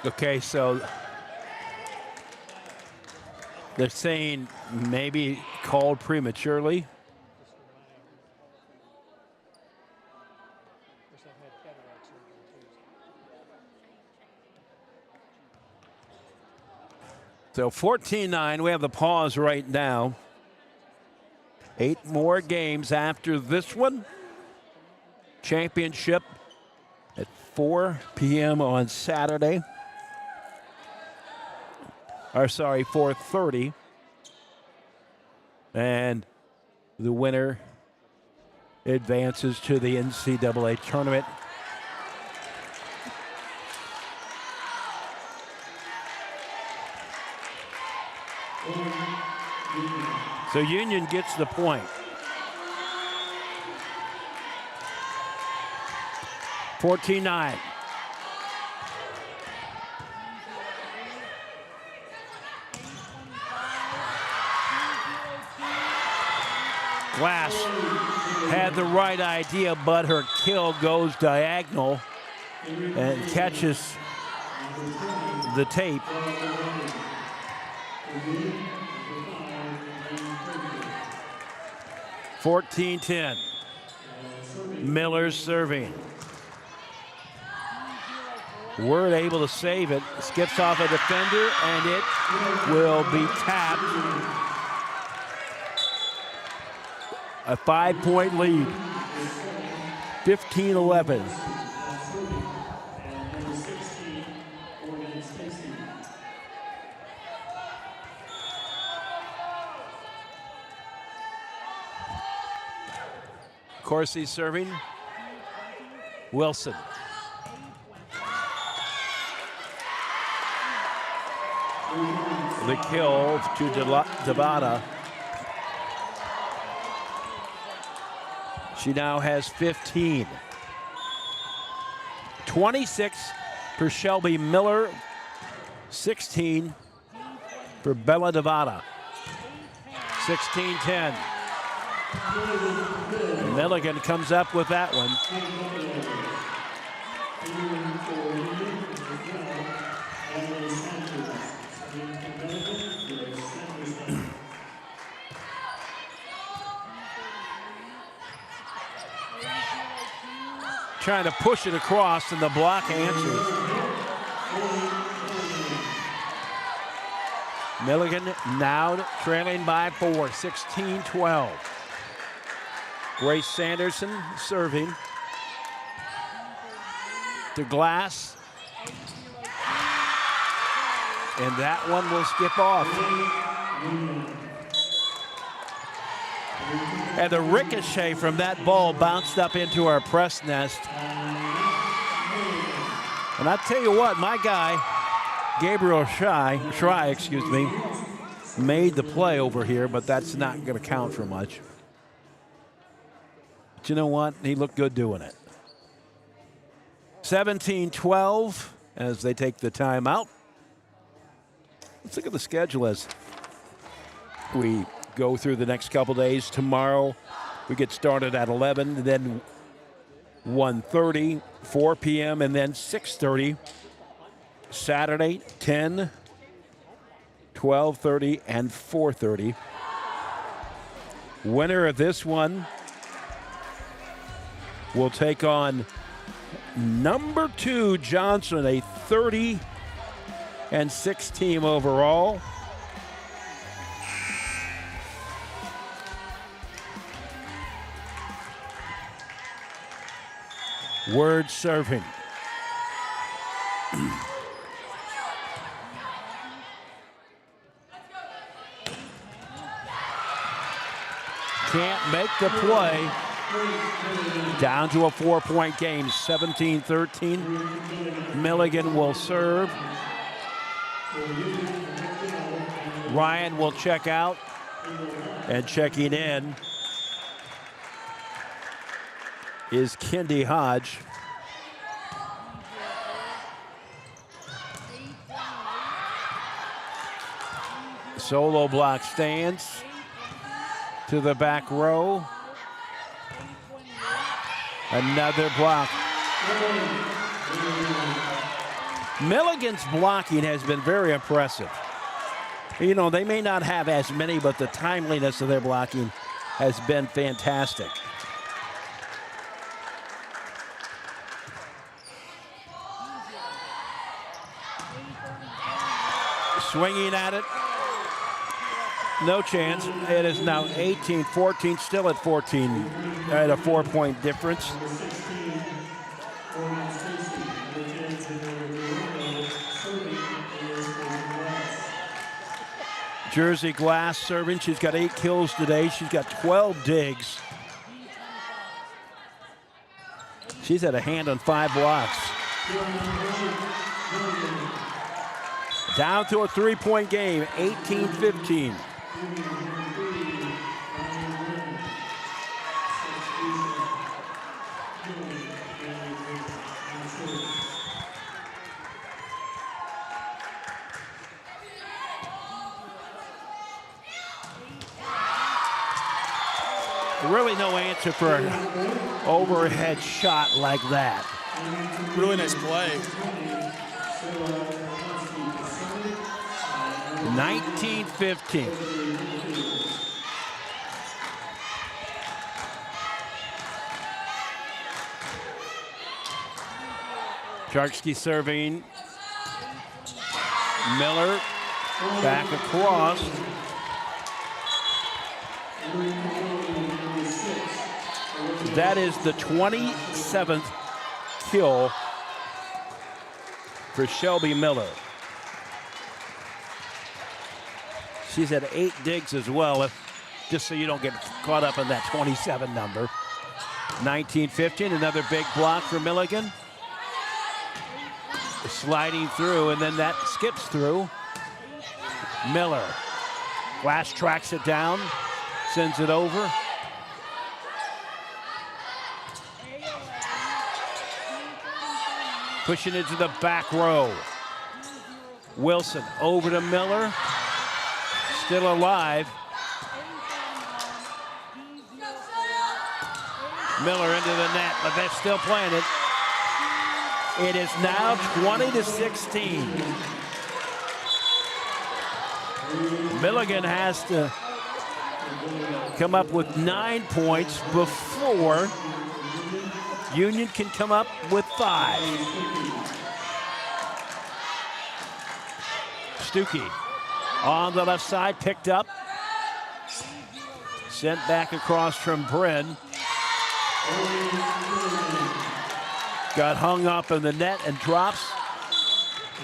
Okay, so they're saying maybe called prematurely. So 14-9, we have the pause right now. 8 more games after this one. Championship at 4 p.m. on Saturday. 4:30. And the winner advances to the NCAA tournament. So Union gets the point. 14-9. Glass had the right idea, but her kill goes diagonal and catches the tape. $14-10. Miller's serving. Word able to save it. Skips off a defender, and it will be tapped. A 5-point lead. 15-11. Corsi serving. Wilson. The kill to Devada. She now has 15. 26 for Shelby Miller. 16 for Bella Devada. 16-10. Milligan comes up with that one. Trying to push it across, and the block answers. Milligan now trailing by 4, 16-12. Grace Sanderson serving. To Glass. And that one will skip off. And the ricochet from that ball bounced up into our press nest. And I tell you what, my guy, Gabriel Schrei, made the play over here, but that's not going to count for much. But you know what? He looked good doing it. 17-12 as they take the timeout. Let's look at the schedule as we go through the next couple days. Tomorrow we get started at 11, then 1:30, 4 p.m., and then 6:30. Saturday, 10, 12:30, and 4:30. Winner of this one will take on number 2 Johnson, a 30-6 team overall. Word serving. Can't make the play. Down to a 4-point game, 17-13. Milligan will serve. Ryan will check out. And checking in is Kendi Hodge. Solo block stands to the back row. Another block. Milligan's blocking has been very impressive. You know, they may not have as many, but the timeliness of their blocking has been fantastic. Swinging at it. No chance. It is now 18-14, still at 14, at a 4-point difference. Jersey Glass serving. She's got 8 kills today. She's got 12 digs. She's had a hand on 5 blocks. Down to a 3-point game, 18-15. Really no answer for an overhead shot like that. Really nice play. 19-15. Charksky serving. Miller back across. That is the 27th kill for Shelby Miller. She's had 8 digs as well, just so you don't get caught up in that 27 number. 19-15, another big block for Milligan. Sliding through, and then that skips through. Miller. Glass tracks it down, sends it over. Pushing into the back row. Wilson over to Miller. Still alive. Miller into the net, but they're still playing it. It is now 20-16. Milligan has to come up with 9 points before Union can come up with 5. Stuckey on the left side, picked up. Sent back across from Bryn. Got hung up in the net and drops.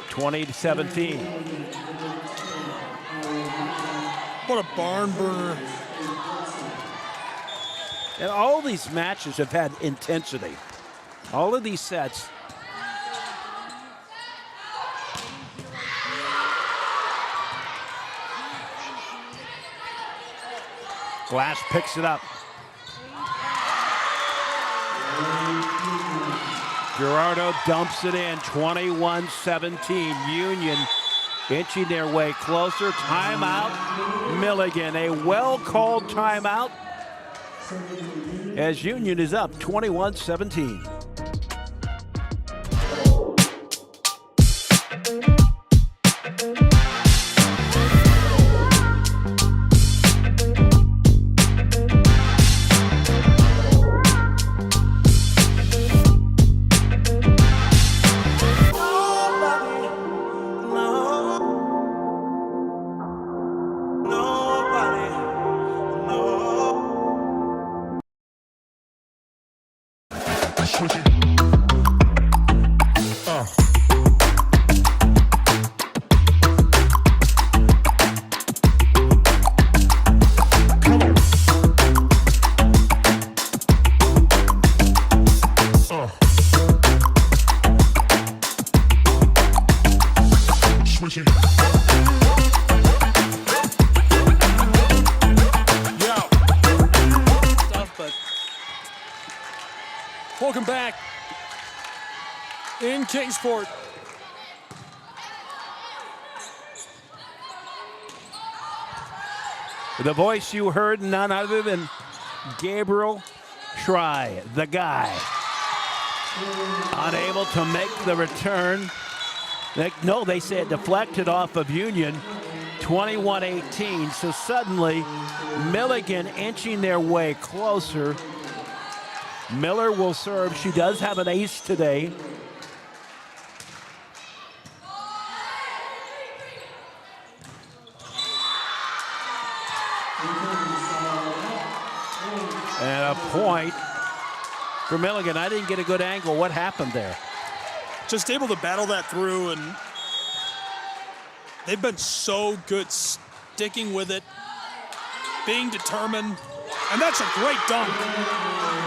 20-17. What a barn burner. And all these matches have had intensity. All of these sets. Glass picks it up. Gerardo dumps it in, 21-17. Union inching their way closer. Timeout, Milligan. A well-called timeout as Union is up 21-17. Welcome back in Kingsport. The voice you heard, none other than Gabriel Schrei, the guy. Unable to make the return. They say it deflected off of Union, 21-18. So suddenly, Milligan inching their way closer. Miller will serve. She does have an ace today. And a point for Milligan. I didn't get a good angle. What happened there? Just able to battle that through, and they've been so good sticking with it, being determined, and that's a great dunk.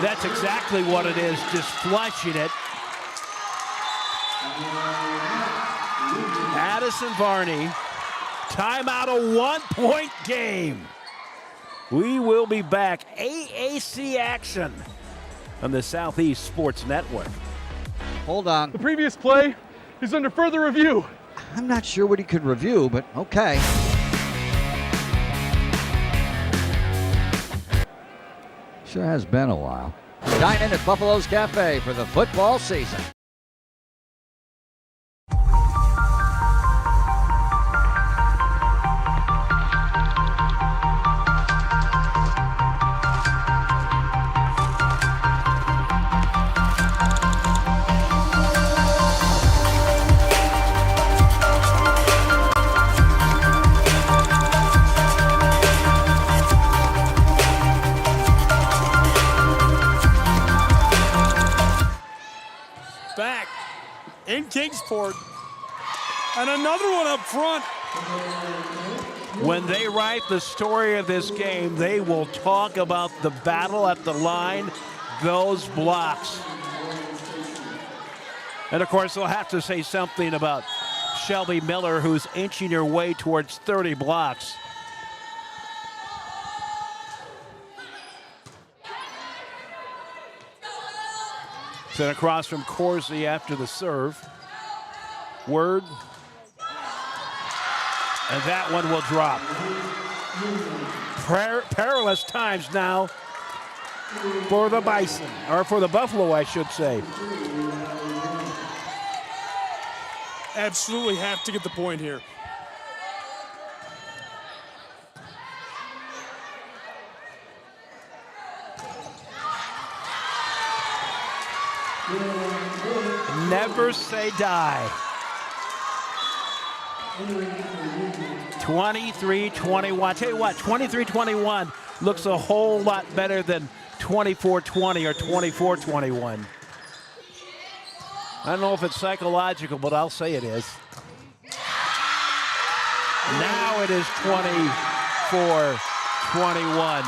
That's exactly what it is, just flushing it. Addison Varney, timeout, a one-point game. We will be back. AAC action on the Southeast Sports Network. Hold on. The previous play is under further review. I'm not sure what he could review, but okay. Sure has been a while. Dine in at Buffalo's Cafe for the football season. Back in Kingsport, and another one up front. When they write the story of this game, they will talk about the battle at the line, those blocks. And of course, they'll have to say something about Shelby Miller, who's inching her way towards 30 blocks. Sent across from Corsi after the serve. Word. And that one will drop. Perilous times now for the Bison, or for the Buffalo, I should say. Absolutely have to get the point here. Never say die. 23-21. Tell you what, 23-21 looks a whole lot better than 24-20 or 24-21. I don't know if it's psychological, but I'll say it is. Now it is 24-21.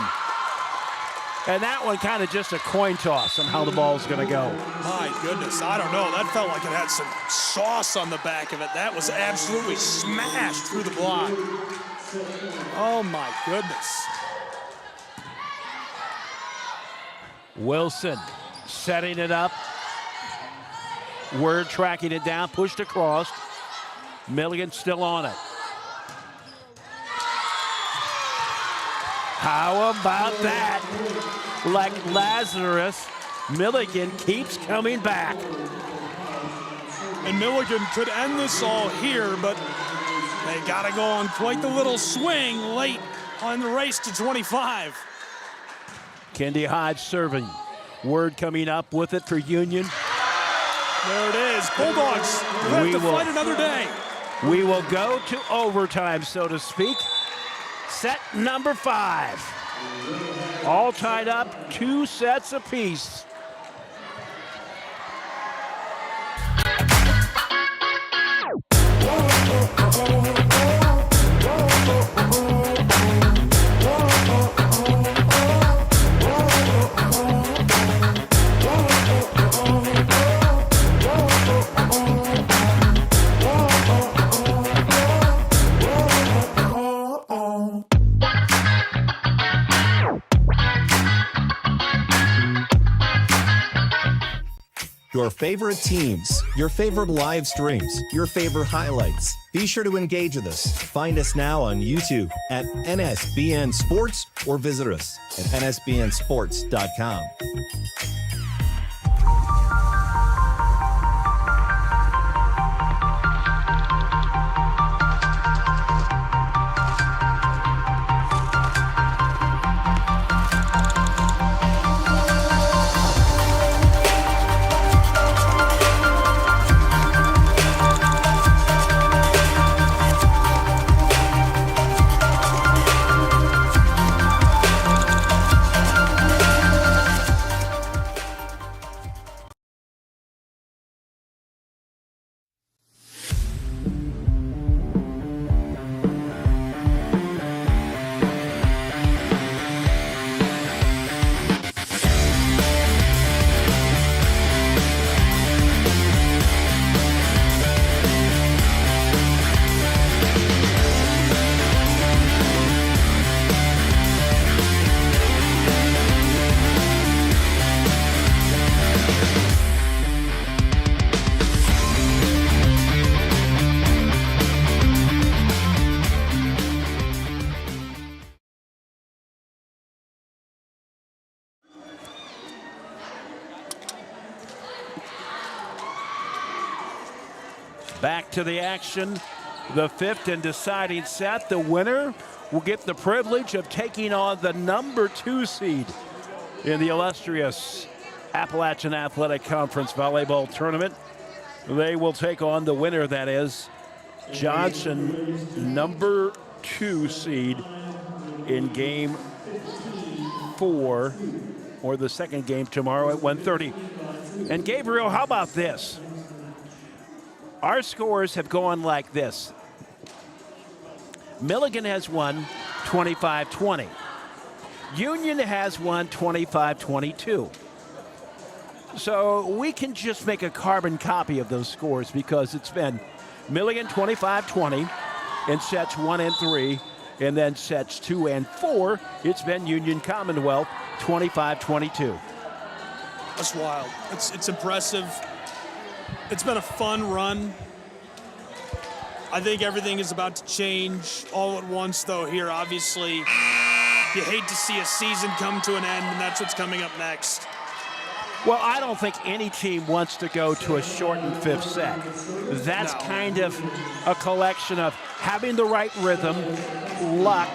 And that one kind of just a coin toss on how the ball's going to go. My goodness, I don't know. That felt like it had some sauce on the back of it. That was absolutely smashed through the block. Oh my goodness. Wilson setting it up. Word tracking it down, pushed across. Milligan still on it. How about that? Like Lazarus, Milligan keeps coming back. And Milligan could end this all here, but they got to go on quite the little swing late on the race to 25. Kendi Hodge serving. Word coming up with it for Union. There it is. Bulldogs will have to fight another day. We will go to overtime, so to speak. Set number 5. All tied up, 2 sets apiece. Your favorite teams, your favorite live streams, your favorite highlights. Be sure to engage with us. Find us now on YouTube at NSBN Sports or visit us at nsbnsports.com. Back to the action, the 5th and deciding set. The winner will get the privilege of taking on the number 2 seed in the illustrious Appalachian Athletic Conference Volleyball Tournament. They will take on the winner, that is Johnson, number 2 seed in game 4, or the second game tomorrow at 1:30. And Gabriel, how about this? Our scores have gone like this. Milligan has won 25-20. Union has won 25-22. So we can just make a carbon copy of those scores because it's been Milligan 25-20 in sets 1 and 3, and then sets 2 and 4, it's been Union Commonwealth 25-22. That's wild. It's impressive. It's been a fun run. I think everything is about to change all at once, though, here. Obviously, you hate to see a season come to an end, and that's what's coming up next. Well, I don't think any team wants to go to a shortened 5th set. That's kind of a collection of having the right rhythm, luck,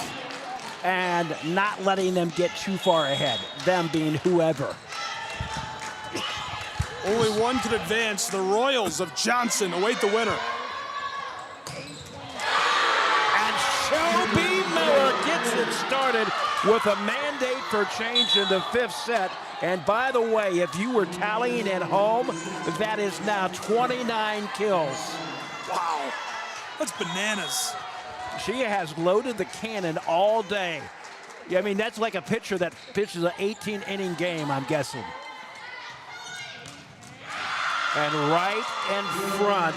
and not letting them get too far ahead, them being whoever. Only one could advance. The Royals of Johnson await the winner. And Shelby Miller gets it started with a mandate for change in the 5th set. And by the way, if you were tallying at home, that is now 29 kills. Wow, that's bananas. She has loaded the cannon all day. Yeah, I mean, that's like a pitcher that pitches an 18-inning game, I'm guessing. And right in front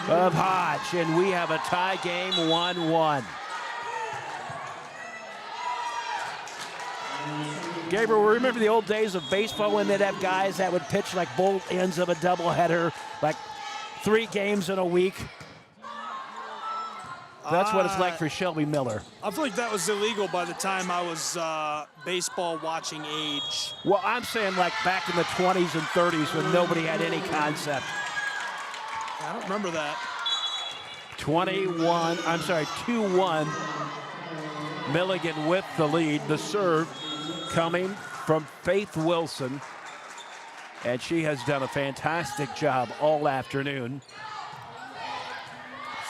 of Hodge, and we have a tie game, 1-1. Gabriel, remember the old days of baseball when they'd have guys that would pitch like both ends of a doubleheader, like 3 games in a week? That's what it's like for Shelby Miller. I feel like that was illegal by the time I was baseball watching age. Well, I'm saying like back in the 20s and 30s when nobody had any concept. I don't remember that. 2-1. Milligan with the lead. The serve coming from Faith Wilson. And she has done a fantastic job all afternoon.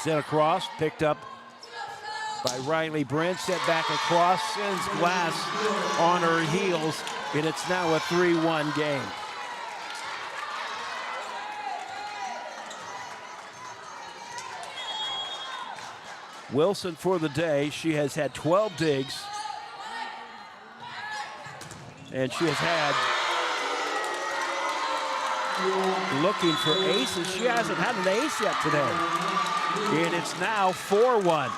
Sent across, picked up by Riley Brent, set back across, sends Glass on her heels, and it's now a 3-1 game. Wilson for the day. She has had 12 digs, and she has had, looking for aces. She hasn't had an ace yet today. And it's now 4-1.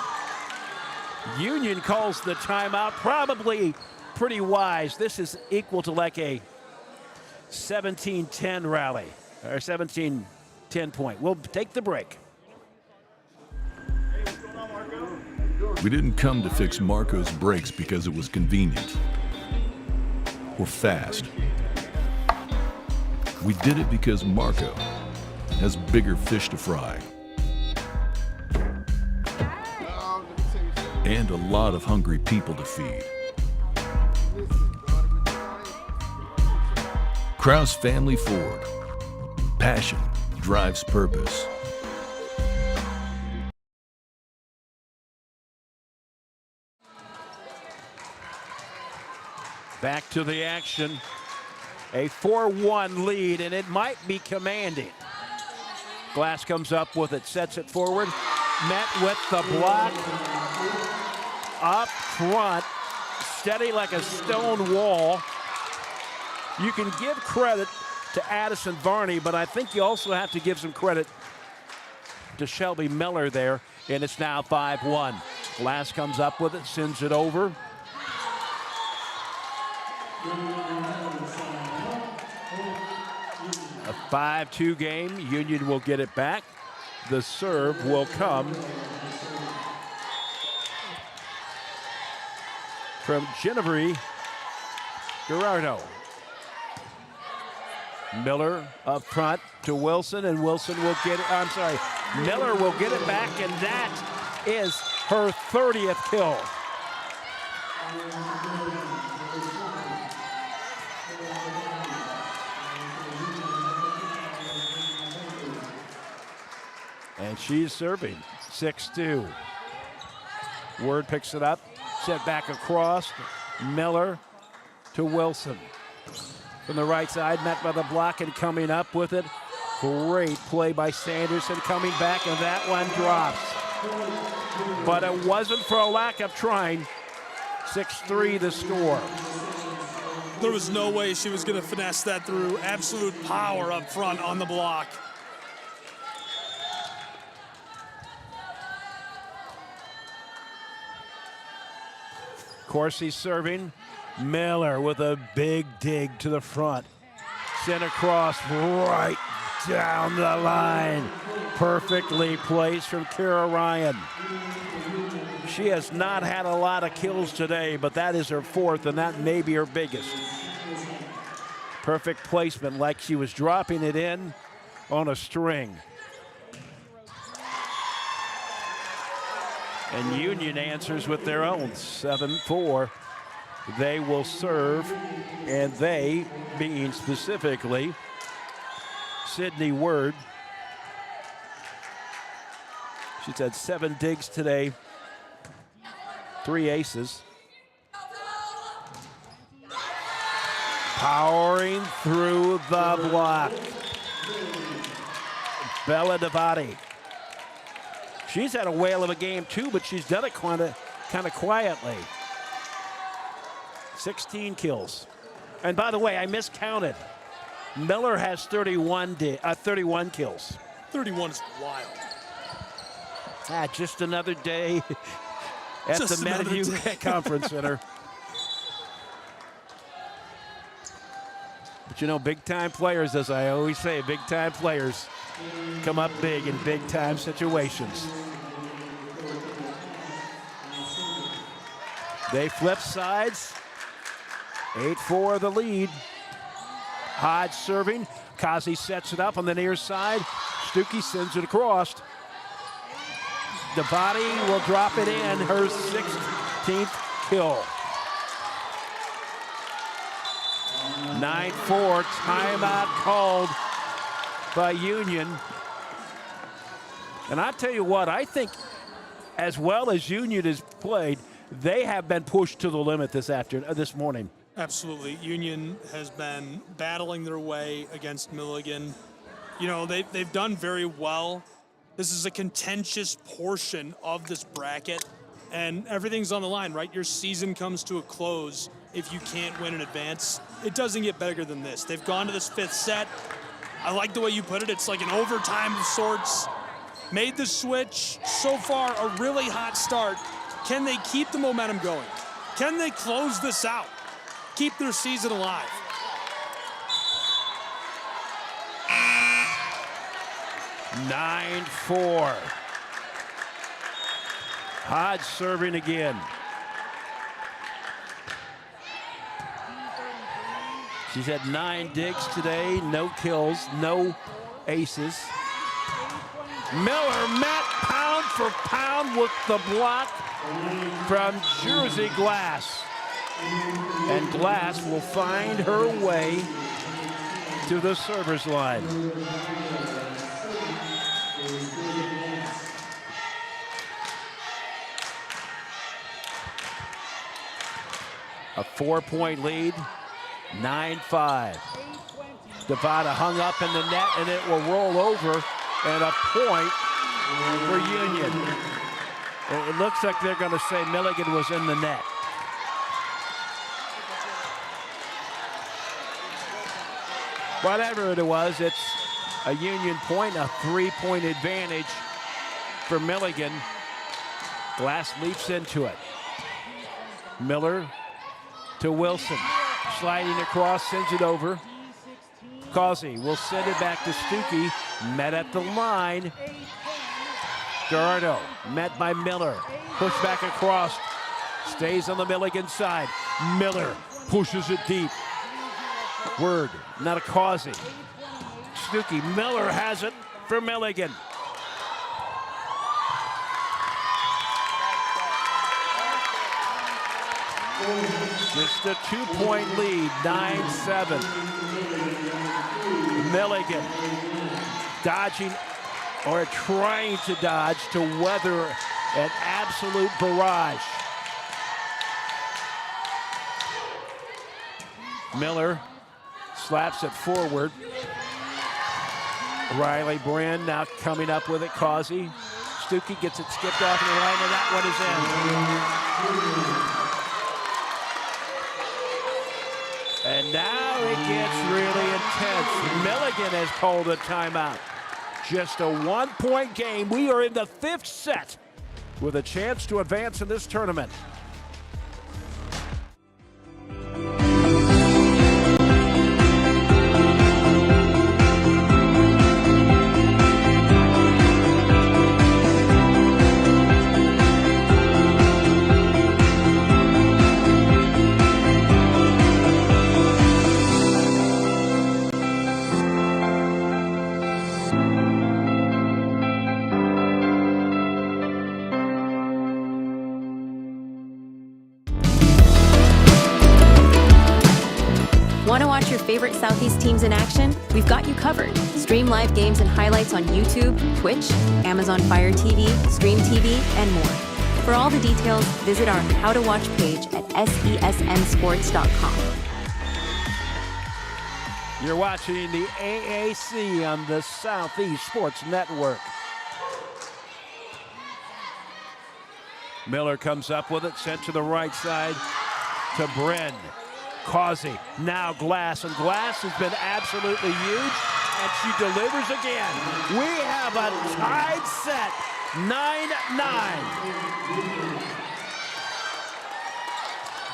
Union calls the timeout, probably pretty wise. This is equal to like a 17-10 rally, or 17-10 point. We'll take the break. We didn't come to fix Marco's brakes because it was convenient or fast. We did it because Marco has bigger fish to fry and a lot of hungry people to feed. Krause Family Ford. Passion drives purpose. Back to the action. A 4-1 lead, and it might be commanding. Glass comes up with it, sets it forward. Met with the block. Up front, steady like a stone wall. You can give credit to Addison Varney, but I think you also have to give some credit to Shelby Miller there, and it's now 5-1. Glass comes up with it, sends it over. A 5-2 game. Union will get it back. The serve will come from Genevieve Gerardo. Miller up front to Wilson, and Wilson will get it. I'm sorry, Miller will get it back, and that is her 30th kill. And she's serving 6-2. Word picks it up, set back across. Miller to Wilson. From the right side, met by the block and coming up with it. Great play by Sanderson coming back, and that one drops. But it wasn't for a lack of trying. 6-3 the score. There was no way she was going to finesse that through. Absolute power up front on the block. Corsi serving. Miller with a big dig to the front. Sent across right down the line. Perfectly placed from Kara Ryan. She has not had a lot of kills today, but that is her 4th, and that may be her biggest. Perfect placement, like she was dropping it in on a string. And Union answers with their own 7-4. They will serve, and they, being specifically Sydney Word. She's had 7 digs today, 3 aces. Powering through the block. Bella Devati. She's had a whale of a game too, but she's done it kind of quietly. 16 kills. And by the way, I miscounted. Miller has 31 kills. 31 is wild. Just another day at Just the Meadowview Conference Center. But you know, big-time players, as I always say, big-time players come up big in big-time situations. They flip sides. 8-4 the lead. Hodge serving. Kazi sets it up on the near side. Stuckey sends it across. The body will drop it in. Her 16th kill. 9-4, timeout called by Union. And I tell you what, I think as well as Union has played, they have been pushed to the limit this morning. Absolutely. Union has been battling their way against Milligan. You know, they've done very well. This is a contentious portion of this bracket, and everything's on the line, right? Your season comes to a close if you can't win in advance. It doesn't get better than this. They've gone to this 5th set. I like the way you put it. It's like an overtime of sorts. Made the switch. So far, a really hot start. Can they keep the momentum going? Can they close this out? Keep their season alive? 9-4. Hodge serving again. She's had 9 digs today, no kills, no aces. Miller met pound for pound with the block from Jersey Glass. And Glass will find her way to the server's line. A 4-point lead, 9-5. Devada hung up in the net, and it will roll over, and a point for Union. It looks like they're going to say Milligan was in the net. Whatever it was, it's a Union point, a 3-point advantage for Milligan. Glass leaps into it. Miller to Wilson, sliding across, sends it over. Causey will send it back to Stuckey, met at the line. Gardo met by Miller, pushed back across, stays on the Milligan side. Miller pushes it deep. Word, not a Causey. Stuckey, Miller has it for Milligan. Just a 2-point lead, 9-7. Milligan dodging or trying to dodge to weather an absolute barrage. Miller slaps it forward. Riley Brand now coming up with it. Causey. Stuckey gets it skipped off the line, and that one is in. And now it gets really intense. Milligan has called a timeout. Just a 1-point game. We are in the 5th set with a chance to advance in this tournament. Want to watch your favorite Southeast teams in action? We've got you covered. Stream live games and highlights on YouTube, Twitch, Amazon Fire TV, Stream TV, and more. For all the details, visit our How to Watch page at sesnsports.com. You're watching the AAC on the Southeast Sports Network. Miller comes up with it, sent to the right side to Bren. Causey, now Glass, and Glass has been absolutely huge, and she delivers again. We have a tied set, 9-9.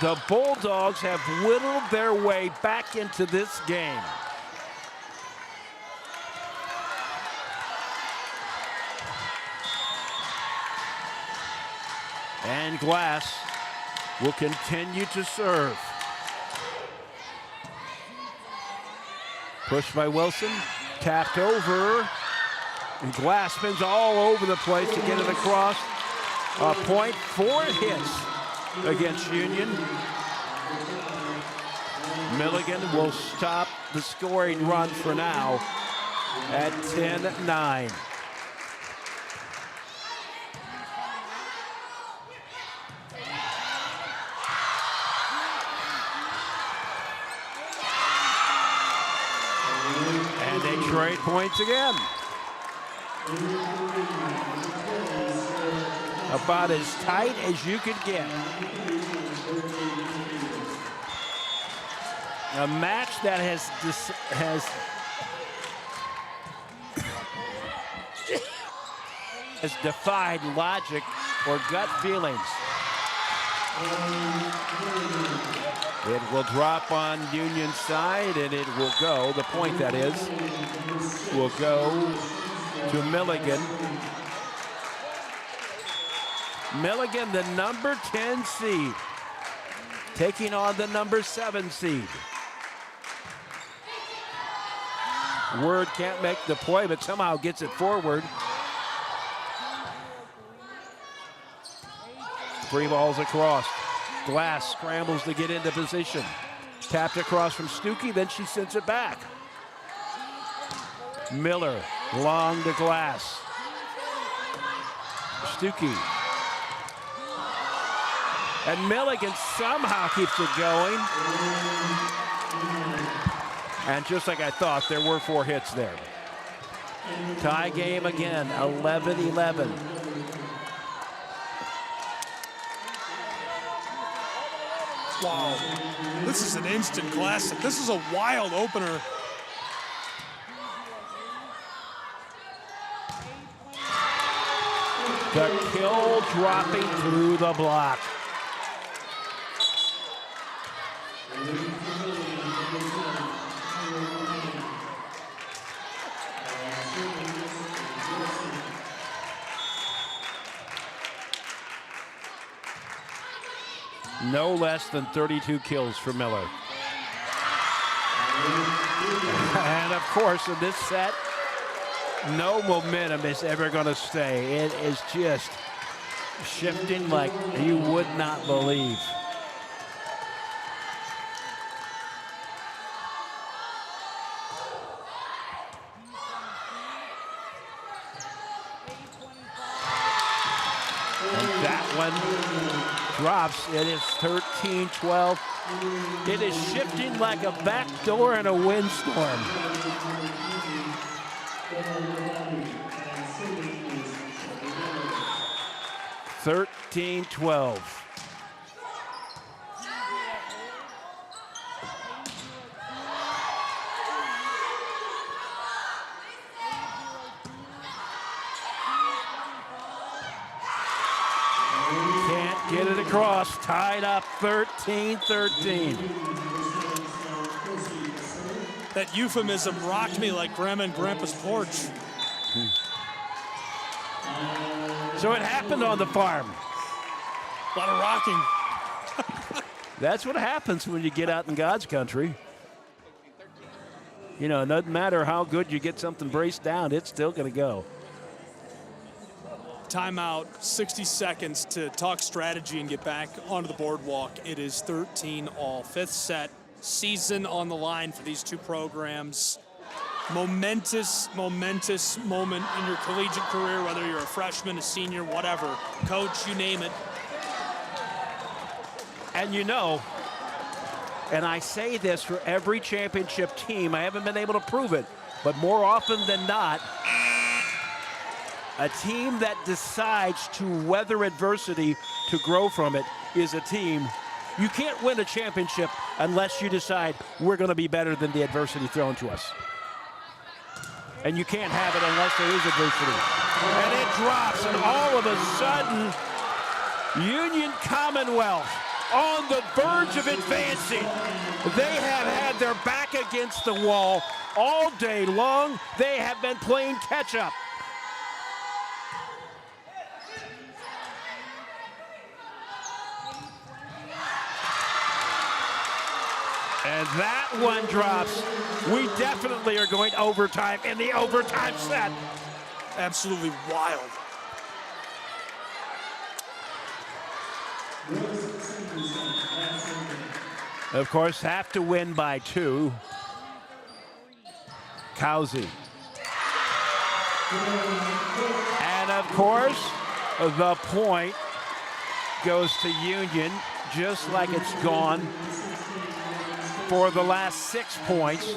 The Bulldogs have whittled their way back into this game. And Glass will continue to serve. Pushed by Wilson, tapped over, and Glass spins all over the place to get it across. A point, 4 hits against Union. Milligan will stop the scoring run for now at 10-9. And they trade points again. About as tight as you could get. A match that has defied logic or gut feelings. It will drop on Union's side, and it will go, the point that is, will go to Milligan. Milligan, the number 10 seed, taking on the number 7 seed. Word can't make the play, but somehow gets it forward. 3 balls across. Glass scrambles to get into position. Tapped across from Stuckey, then she sends it back. Miller, long to Glass. Stuckey. And Milligan somehow keeps it going. And just like I thought, there were 4 hits there. Tie game again, 11-11. Wow, this is an instant classic. This is a wild opener. The kill dropping through the block. No less than 32 kills for Miller. And of course, in this set, no momentum is ever going to stay. It is just shifting like you would not believe. And that one drops. It is 13-12. It is shifting like a back door in a windstorm. (13-12). Can't get it across. Tied up 13-13. That euphemism rocked me like Grandma and Grandpa's porch. So it happened on the farm. A lot of rocking. That's what happens when you get out in God's country. You know, it doesn't matter how good you get something braced down, it's still going to go. Timeout, 60 seconds to talk strategy and get back onto the boardwalk. It is 13-all. 5th set, season on the line for these two programs. Momentous moment in your collegiate career, whether you're a freshman, a senior, whatever. Coach, you name it. And you know, and I say this for every championship team, I haven't been able to prove it, but more often than not, a team that decides to weather adversity to grow from it is a team You can't win a championship unless you decide we're going to be better than the adversity thrown to us. And you can't have it unless there is adversity. And it drops, and all of a sudden, Union Commonwealth on the verge of advancing. They have had their back against the wall all day long. They have been playing catch-up. And that one drops. We definitely are going overtime in the overtime set. Absolutely wild. Of course, have to win by 2. Cowsey. And of course, the point goes to Union, just like it's gone for the last 6 points,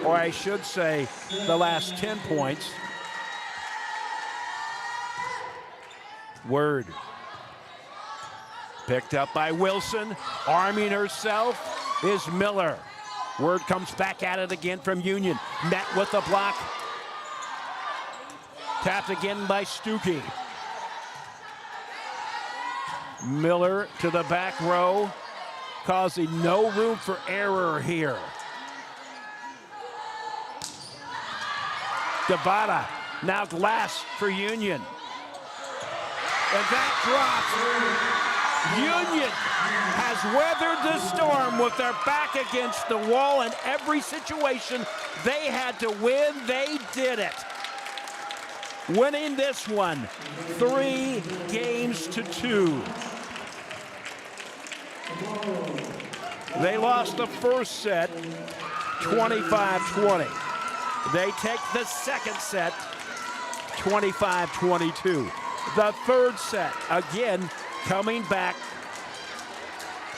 or I should say the last 10 points. Word. Picked up by Wilson. Arming herself is Miller. Word comes back at it again from Union. Met with the block. Tapped again by Stuckey. Miller to the back row, causing no room for error here. Devada, now Glass for Union. And that drops. Union has weathered the storm with their back against the wall. In every situation they had to win, they did it. Winning this one, 3 games to 2. They lost the first set, 25-20. They take the second set, 25-22. The third set, again, coming back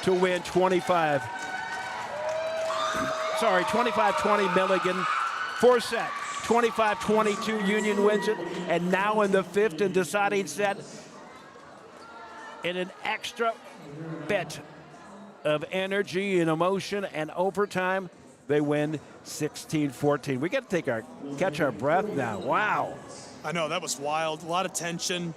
to win 25-20 Milligan. Fourth set, 25-22, Union wins it. And now in the fifth and deciding set, in an extra bit of energy and emotion and overtime, they win 16-14. We got to catch our breath now. Wow. I know, that was wild. A lot of tension.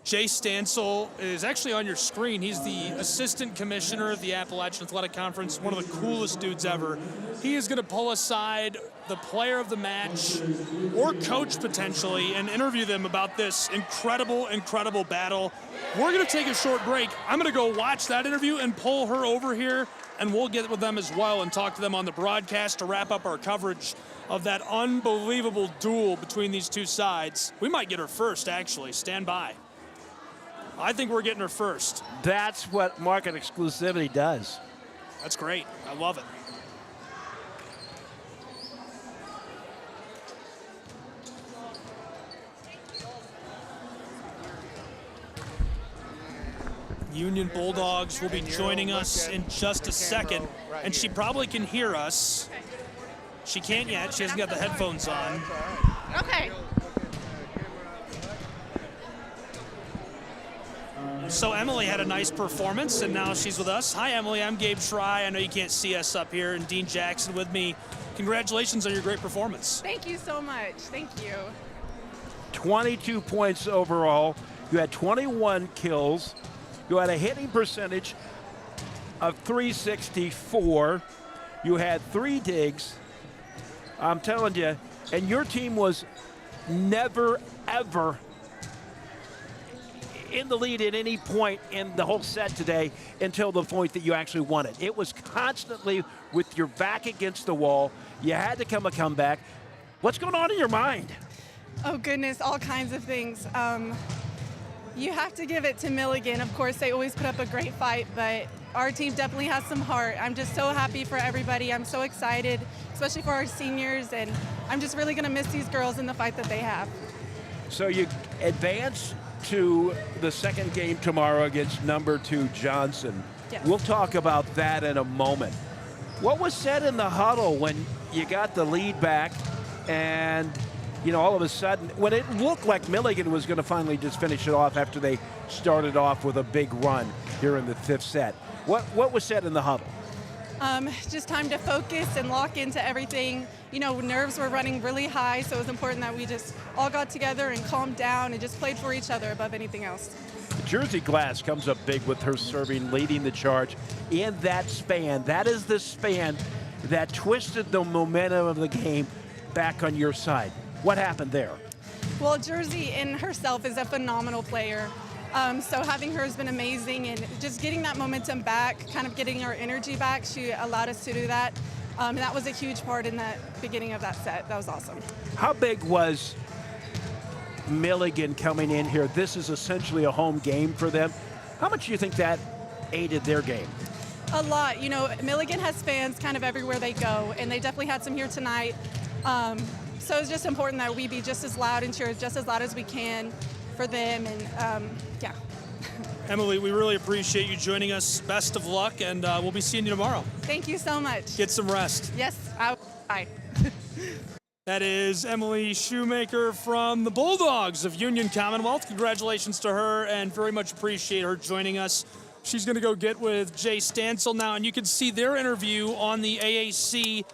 Jay Stansel is actually on your screen. He's the assistant commissioner of the Appalachian Athletic Conference, one of the coolest dudes ever. He is going to pull aside the player of the match or coach potentially and interview them about this incredible, incredible battle. We're going to take a short break. I'm going to go watch that interview and pull her over here, and we'll get with them as well and talk to them on the broadcast to wrap up our coverage of that unbelievable duel between these two sides. We might get her first, actually. Stand by. I think we're getting her first. That's what market exclusivity does. That's great. I love it. Union Bulldogs will be joining us in just a second, and she probably can hear us. She can't yet. She hasn't got the headphones on. Okay. So Emily had a nice performance, and now she's with us. Hi, Emily. I'm Gabe Schrei. I know you can't see us up here, and Dean Jackson with me. Congratulations on your great performance. Thank you so much. Thank you. 22 points overall. You had 21 kills. You had a hitting percentage of .364. You had 3 digs. I'm telling you, and your team was never, ever in the lead at any point in the whole set today until the point that you actually won it. It was constantly with your back against the wall. You had to come a comeback. What's going on in your mind? Oh, goodness, all kinds of things. You have to give it to Milligan. Of course, they always put up a great fight, but our team definitely has some heart. I'm just so happy for everybody. I'm so excited, especially for our seniors, and I'm just really going to miss these girls in the fight that they have. So you advance to the second game tomorrow against number 2 Johnson. Yes. We'll talk about that in a moment. What was said in the huddle when you got the lead back and, you know, all of a sudden, when it looked like Milligan was going to finally just finish it off after they started off with a big run, here in the 5th set. What was said in the huddle? Just time to focus and lock into everything. You know, nerves were running really high, so it was important that we just all got together and calmed down and just played for each other above anything else. Jersey Glass comes up big with her serving, leading the charge in that span. That is the span that twisted the momentum of the game back on your side. What happened there? Well, Jersey in herself is a phenomenal player. So having her has been amazing, and just getting that momentum back, kind of getting our energy back, she allowed us to do that. And that was a huge part in the beginning of that set. That was awesome. How big was Milligan coming in here? This is essentially a home game for them. How much do you think that aided their game? A lot. You know, Milligan has fans kind of everywhere they go, and they definitely had some here tonight. So it's just important that we be just as loud and cheer just as loud as we can for them, and yeah. Emily, we really appreciate you joining us. Best of luck, and we'll be seeing you tomorrow. Thank you so much. Get some rest. Yes, bye. That is Emily Shoemaker from the Bulldogs of Union Commonwealth. Congratulations to her, and very much appreciate her joining us. She's going to go get with Jay Stansel now, and you can see their interview on the AAC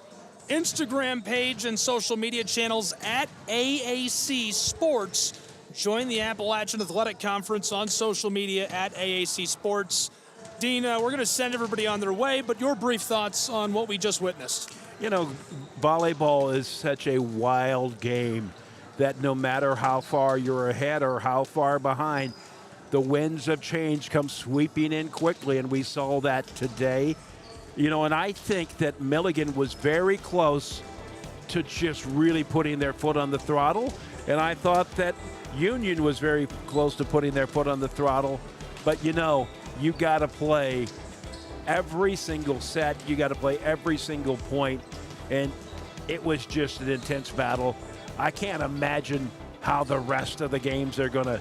Instagram page and social media channels at AAC Sports. Join the Appalachian Athletic Conference on social media at AAC Sports. Dean, we're going to send everybody on their way, but your brief thoughts on what we just witnessed. You know, volleyball is such a wild game that no matter how far you're ahead or how far behind, the winds of change come sweeping in quickly, and we saw that today. You know, and I think that Milligan was very close to just really putting their foot on the throttle, and I thought that Union was very close to putting their foot on the throttle. But, you know, you got to play every single set. You got to play every single point, and it was just an intense battle. I can't imagine how the rest of the games are going to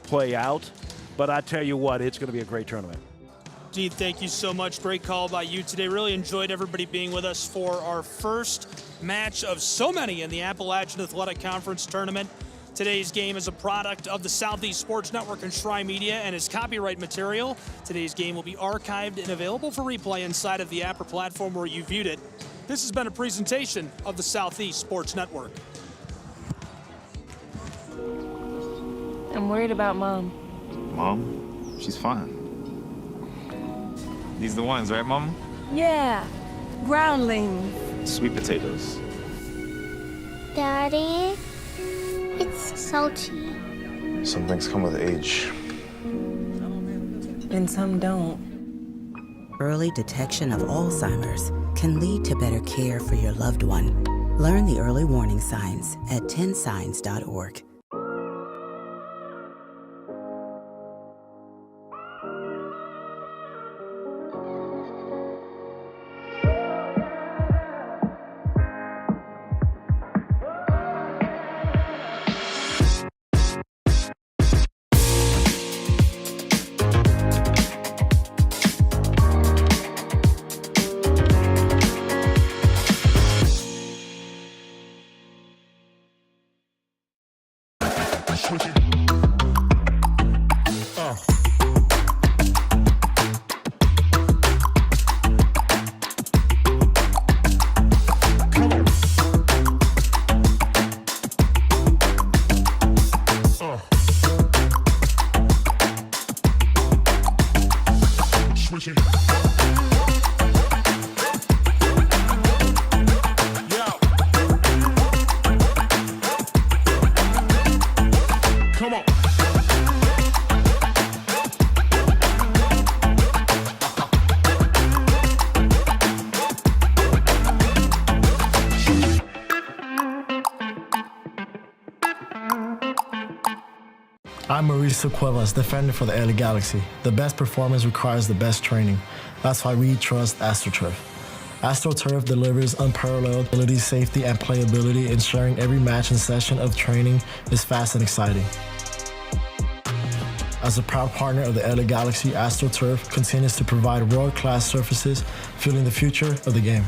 play out, but I tell you what, it's going to be a great tournament. Dean, thank you so much. Great call by you today. Really enjoyed everybody being with us for our first match of so many in the Appalachian Athletic Conference tournament. Today's game is a product of the Southeast Sports Network and Shrine Media and is copyright material. Today's game will be archived and available for replay inside of the app or platform where you viewed it. This has been a presentation of the Southeast Sports Network. I'm worried about Mom. Mom? She's fine. These are the ones, right, Mom? Yeah, groundlings. Sweet potatoes. Daddy, it's salty. Some things come with age. And some don't. Early detection of Alzheimer's can lead to better care for your loved one. Learn the early warning signs at 10signs.org. I'm Mauricio Cuevas, defender for the LA Galaxy. The best performance requires the best training. That's why we trust AstroTurf. AstroTurf delivers unparalleled ability, safety, and playability, ensuring every match and session of training is fast and exciting. As a proud partner of the LA Galaxy, AstroTurf continues to provide world-class surfaces, fueling the future of the game.